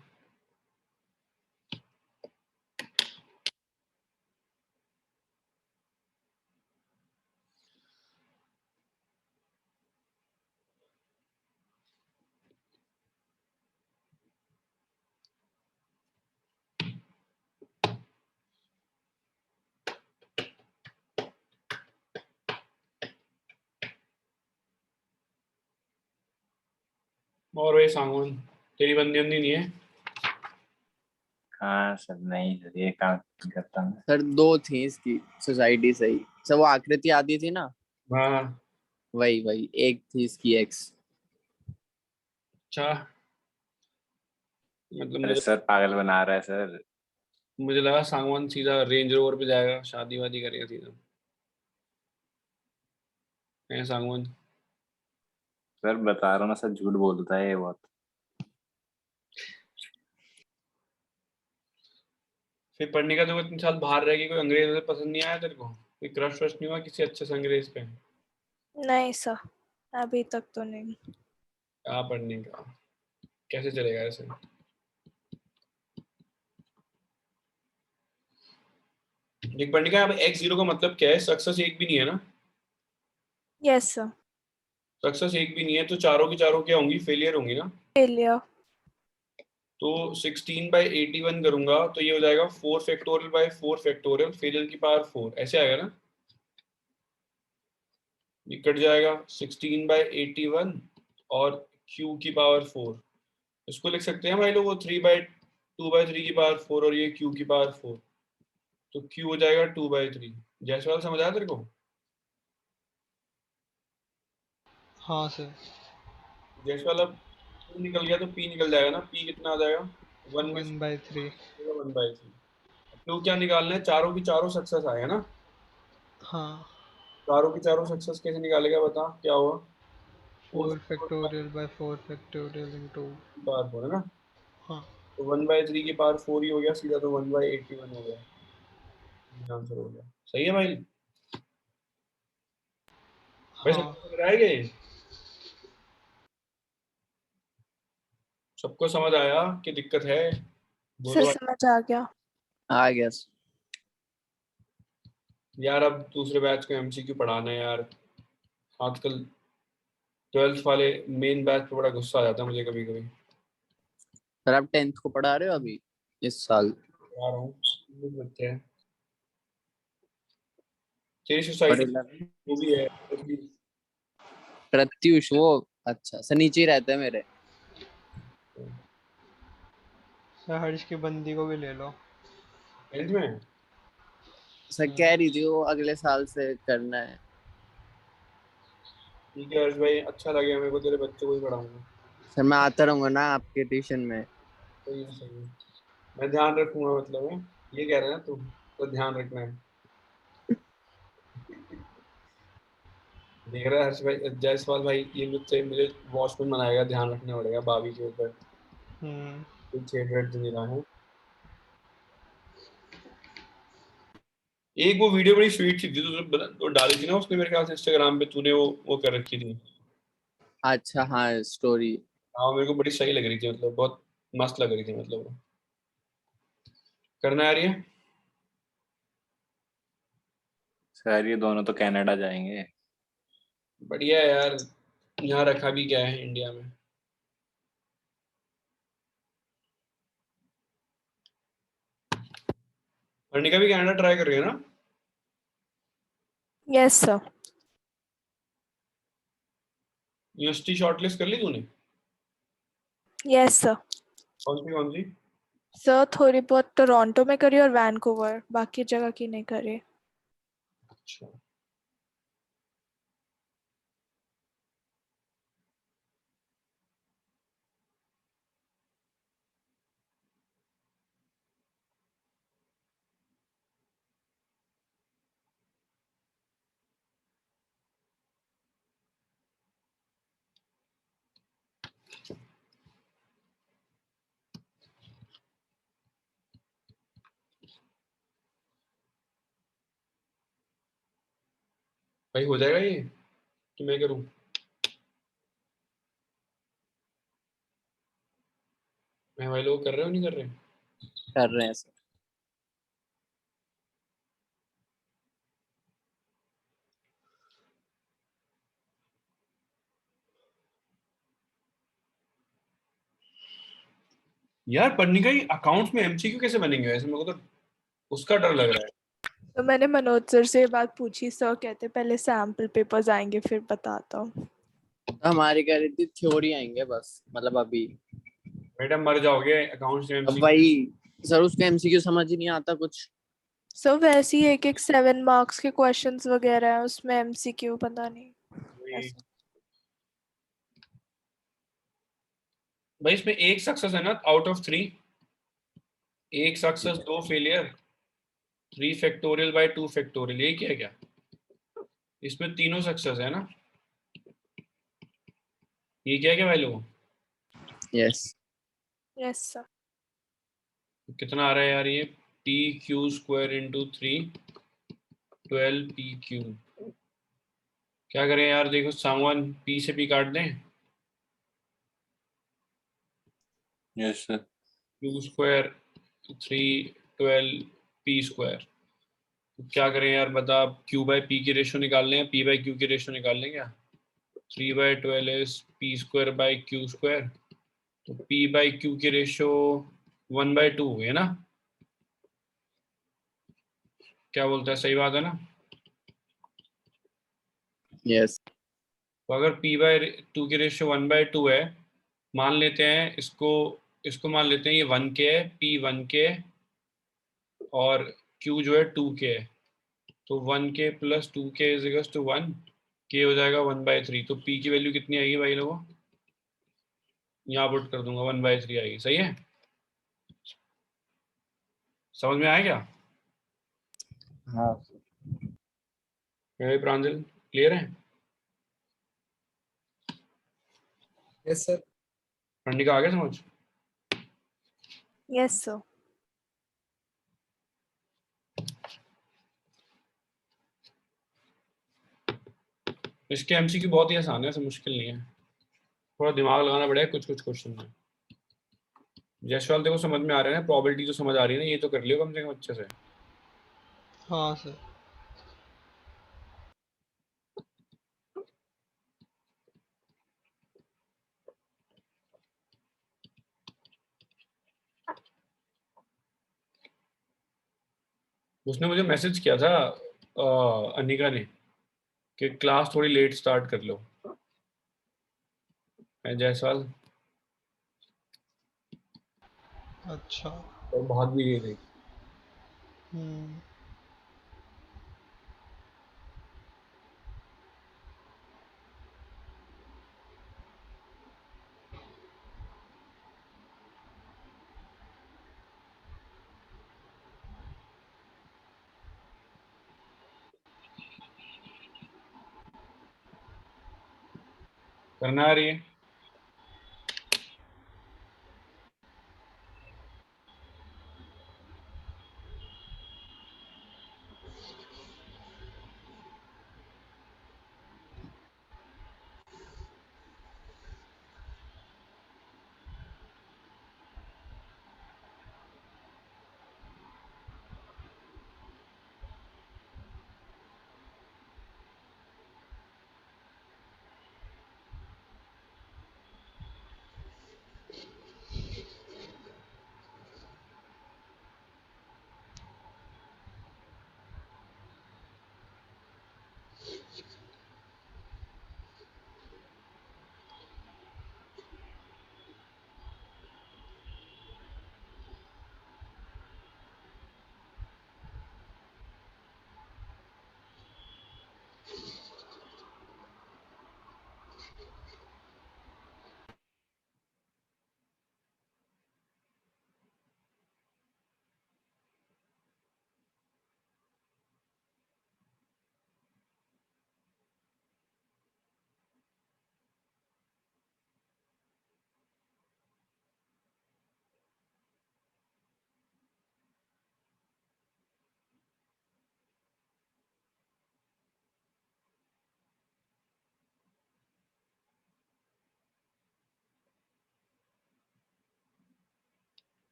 और वही सांगवान, तेरी बंदी बंदी नहीं है? हाँ सर, नहीं सर, ये काम करता मैं। सर दो थी इसकी सोसाइटी सही। सर वो आकृति आती थी ना, हाँ। वही वही एक थी इसकी एक्स। अच्छा, मतलब अरे सर पागल बना रहा है सर। मुझे लगा सांगवान सीधा रेंज रोवर पे जाएगा, शादी वादी करेगा सीधा। है सांगवान? सर बता रहा हूँ ना सर, झूठ बोलता है ये बहुत। फिर पढ़ने का तो 3 साल बाहर रह गई, कोई अंग्रेज उसे पसंद नहीं आया तेरे को? कोई क्रश वश नहीं हुआ किसी अच्छे से अंग्रेज पे? नहीं सर, अभी तक तो नहीं। क्या पढ़ने का, कैसे चलेगा ऐसे? देख पढ़ने का, अब x0 का मतलब क्या है? सक्सेस एक भी नहीं है ना? Yes sir. सक्सेस एक भी नहीं है, तो चारों की चारों क्या होंगी? फेलियर होंगी ना? फेलियर। तो 16/81 करूंगा तो ये हो जाएगा 4 फैक्टोरियल/4 फैक्टोरियल, फेलियर की पावर 4, ऐसे आएगा ना? ये कट जाएगा 16/81 और q की पावर 4। इसको लिख सकते हैं भाई लोग, वो 3/2/3 की पावर 4 और ये q की पावर 4, तो q हो जाएगा 2/3। जैसवाल समझ आया तेरे को? हाँ सर। जैसवाल अब q निकल गया तो p निकल जाएगा ना? p कितना आ जाएगा? 1 में से 1/3। 1/3। तो क्या निकालना है, चारों की चारों सक्सेस आए है ना, हाँ, चारों की चारों सक्सेस कैसे निकालेगा बता, क्या हुआ, 4 factorial by 4 factorial into. Power 4 है ना, हाँ, तो 1/3 की पावर 4 ही हो गया सीधा, तो 1/81 हो गया, ये आंसर हो गया। सही है भाई, भाई हाँ सबको समझ आएगा ये, सबको समझ आया कि दिक्कत है, सर बोलो। समझ आ गया। आ गया sir। यार अब दूसरे बैच को एमसीक्यू पढ़ाना है यार, आजकल 12th वाले मेन बैच पे बड़ा गुस्सा आ जाता है मुझे कभी कभी। सर आप 10th को पढ़ा रहे हो अभी इस साल? आ रहा हूँ, कुछ बच्चे हैं, तेरी और सोसाइटी 11 वो भी है, प्रत्युष वो, अच्छा सर नीचे ही रहते हैं मेरे। सर हर्ष की बंदी को भी ले लो। 10th में। सर कह रही थी वो अगले साल से करना है। ठीक है हर्ष भाई, अच्छा लगेगा मेरे को, तेरे बच्चों को ही पढ़ाऊंगा। सर मैं आता रहूंगा ना आपके ट्यूशन में। सही है सही है, मैं ध्यान रखूंगा, मतलब है ये कह रहे हैं ना तू, तो ध्यान रखना है। देख रहा है हर्ष भाई, जायसवाल भाई ये मुझसे मुझे वॉचमैन बनाएगा, ध्यान रखना पड़ेगा भाभी के ऊपर, हम्म। कोई छेड़ वेड़ तो नहीं रहा है। एक वो वीडियो बड़ी स्वीट सी थी तो डाली थी ना उसने मेरे ख्याल से इंस्टाग्राम पे, तूने वो कर रखी थी। अच्छा हाँ स्टोरी। हाँ मेरे को बड़ी सही लग रही थी, मतलब बहुत मस्त लग रही थी, मतलब वो करना आ रही है। सर ये दोनों तो कनाडा जाएंगे। बढ़िया है यार, यहाँ रखा भी क्या है इंडिया में। अर्निका भी कनाडा ट्राई कर रही है ना। Yes sir. यूनिवर्सिटी शॉर्टलिस्ट कर ली तूने, यस सर। कौन सी। सर थोड़ी बहुत टोरंटो में करी और वैंकूवर, बाकी जगह की नहीं करी। अच्छा, भाई हो जाएगा ये कि मैं करूँ। मैं भाई लोग कर रहे हो नहीं कर रहे। कर रहे हैं सर। यार पढ़ने का ही अकाउंट्स में एमसीक्यू कैसे बनेंगे वैसे, मेरे को तो उसका डर लग रहा है। तो मैंने मनोज सर से ये बात पूछी, सर कहते पहले सैम्पल पेपर्स आएंगे फिर बताता हूँ। हमारी कह रही थी थ्योरी आएंगे बस, मतलब अभी। मैडम मर जाओगे, अकाउंट्स में अब एमसीक्यू। वही सर उसको एमसीक्यू समझ ही नहीं आता कुछ। सर वैसे ही एक एक 7 मार्क्स के क्वेश्चंस वगैरह है उसमें, एमसीक्यू पता नहीं ऐसा। भाई इसमें एक सक्सेस है ना आउट ऑफ 3, एक success 2 failure, 3 factorial bye 2 factorial, यही क्या है क्या, इसमें तीनों सक्सेस है ना, ये क्या है क्या भाई लोगों। यस। Yes sir. कितना आ रहा है यार ये, P Q square into 3, 12 PQ। क्या करें यार, देखो सामान पी से पी काट दें, yes sir. Q square 3 12 P square, तो क्या करें यार बता, क्यू बाय पी की रेशो निकाल लें, पी बाय क्यू की रेशो निकाल लें क्या। 3/12 is P square by Q square, तो पी बाय क्यू की रेशो 1/2 है ना, क्या बोलता है, सही बात है ना। यस। तो अगर पी बाय 2 की रेशो 1/2 है, मान लेते हैं इसको, इसको मान लेते हैं ये 1K है, पी 1K और क्यू जो है 2K है, तो 1K plus 2K is equals to 1, K हो जाएगा 1/3, तो P की वैल्यू कितनी आएगी भाई लोगों, यहाँ पुट कर दूंगा 1/3 आएगी, सही है। समझ में आया क्या? हाँ क्या भाई प्रांजल, क्लियर है? Yes sir. पंडित का आ गया समझ? Yes sir. इसके एमसीक्यू बहुत ही आसान है, ऐसा मुश्किल नहीं है, थोड़ा दिमाग लगाना पड़ेगा कुछ कुछ क्वेश्चन में। जयसवाल देखो समझ में आ रहा है ना, प्रोबेबिलिटी तो समझ आ रही है ना, ये तो कर लियो कम से कम अच्छे से। हाँ सर। उसने मुझे मैसेज किया था अनिका ने कि क्लास थोड़ी लेट स्टार्ट कर लो। जयसवाल अच्छा। और भाग भी गई थी। हम्म। करना आ रही है?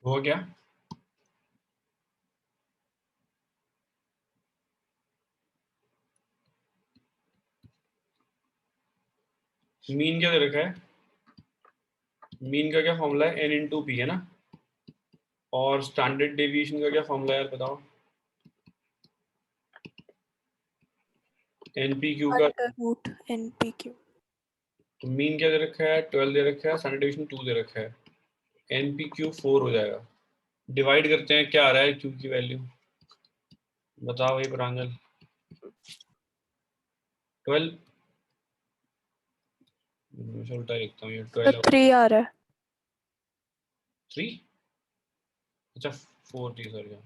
हो गया? मीन क्या दे रखा है? मीन का क्या फॉर्मूला है? n इंटू पी है ना। और स्टैंडर्ड डेविएशन का क्या फॉर्मूला है यार बताओ? NPQ का। Under root NPQ। तो मीन क्या दे रखा है? 12 दे रखा है, स्टैंडर्ड डेविएशन 2 दे रखा है, NPQ 4 हो जाएगा। डिवाइड करते हैं, क्या आ रहा है Q की वैल्यू बताओ भाई प्रांजल? 12, मैं उल्टा लिखता हूँ ये, तो 12 3 आ रहा है। 3, अच्छा 4 थी सर।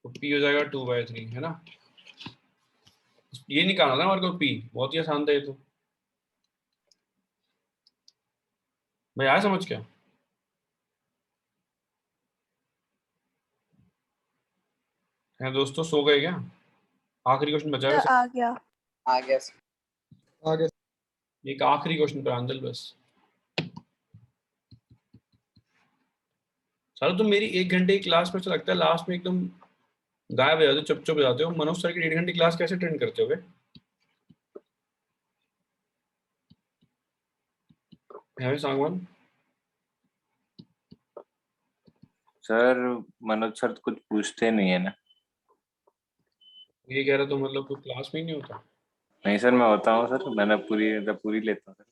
तो P हो जाएगा 2/3 है ना। ये निकालना था हमारे को P, बहुत ही आसान था ये तो भाई, आया समझ क्या? है दोस्तों, सो गए क्या? आखिरी क्वेश्चन बचा है वैसे। आ गया। आ गया सर। आगे। एक आखिरी क्वेश्चन प्रांजल बस। साला तुम मेरी 1 घंटे की क्लास में, से लगता है लास्ट में एकदम गायब हो जाते हो, चुप चुप हो जाते हो। मनोज सर की 1.5 घंटे क्लास कैसे अटेंड करते हो बे? है सांगवान? सर, मनोज सर तो कुछ पूछते नहीं है ना। ये कह रहा तो मतलब तू क्लास में ही नहीं होता? नहीं सर, मैं होता हूँ सर, मैंने पूरी लेता हूँ सर।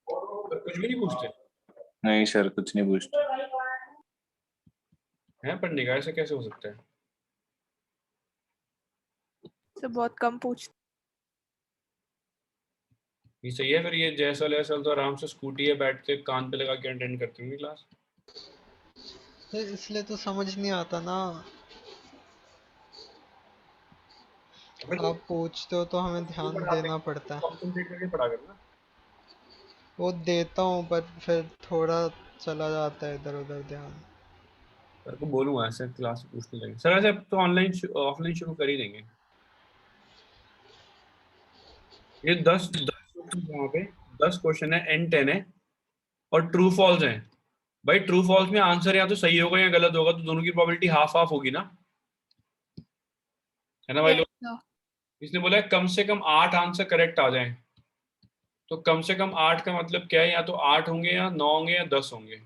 तो कुछ भी नहीं पूछते नहीं सर, कुछ नहीं पूछते। हैं? पढ़ने का ऐसा कैसे हो सकता है? तो बहुत कम पूछते। ये सही है। फिर ये जैसल ऐसल तो आराम से स्कूटी है बैठ के कान पे लगा के अटेंड करती होंगी क्लास। इसलिए तो समझ नहीं आता ना, आप पूछते हो तो हमें ध्यान देना पड़ता है। कॉन्सेंट्रेट करके पढ़ा करना। वो देता हूँ पर फिर थोड़ा चला जाता है इधर उधर ध्यान। सर को बोलूंगा ऐसे क्लास पूछने लगे। सर ऐसे अब तो ऑनलाइन ऑफलाइन शुरू कर ही देंगे। ये 10 यहाँ पे 10 क्वेश्चन है, N10 है और ट्रू फॉल्स हैं। भाई ट्रू फॉल्स में आंसर या तो सही होगा या गलत होगा, तो दोनों की प्रोबेबिलिटी हाफ हाफ होगी ना, है ना भाई लोग। Yeah. इसने बोला है कम से कम 8 आंसर करेक्ट आ जाएं। तो कम से कम 8 का मतलब क्या है, या तो 8 होंगे या 9 होंगे या 10 होंगे।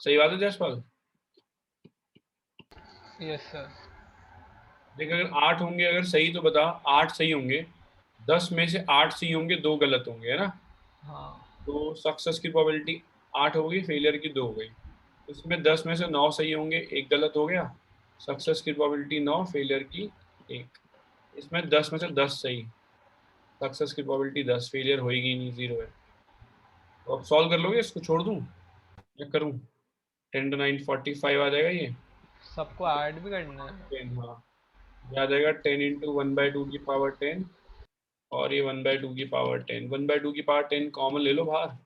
सही बात है जसपाल। Yes sir. देख अगर 8 होंगे, अगर सही तो बता, 8 सही होंगे, 10 में से 8 सही होंगे, 2 गलत होंगे, है ना। हाँ तो सक्सेस की प्रोबेबिलिटी 8 होगी, फेलियर की 2 हो गई। इसमें 10 में से 9 सही होंगे, 1 गलत हो गया। सक्सेस की प्रोबेबिलिटी 9, फेलियर की 1। इसमें 10 में से 10 सही, सक्सेस की प्रोबेबिलिटी 10, फेलियर होएगी नहीं, 0 है। तो अब सॉल्व कर लोगे, इसको छोड़ दूं या करूं। 10 to 9 45 आ जाएगा ये। सबको ऐड भी करना है। 10, हाँ ये आ जाएगा 10 इंटू 1/2 की पावर 10 और ये 1/2 की पावर 10। 1/2 की पावर 10 कॉमन ले लो बाहर,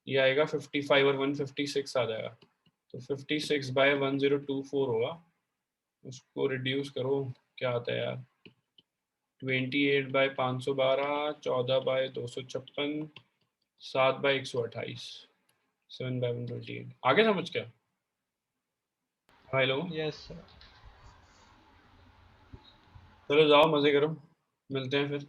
ये आएगा 55 और 156 आ जाएगा। तो 56/1024 होगा। उसको रिड्यूस करो, क्या आता है यार, 28/512, 14/256, 7/128, 7/128। आगे समझ क्या भाई लोग। Yes sir. चलो जाओ मजे करो, मिलते हैं फिर।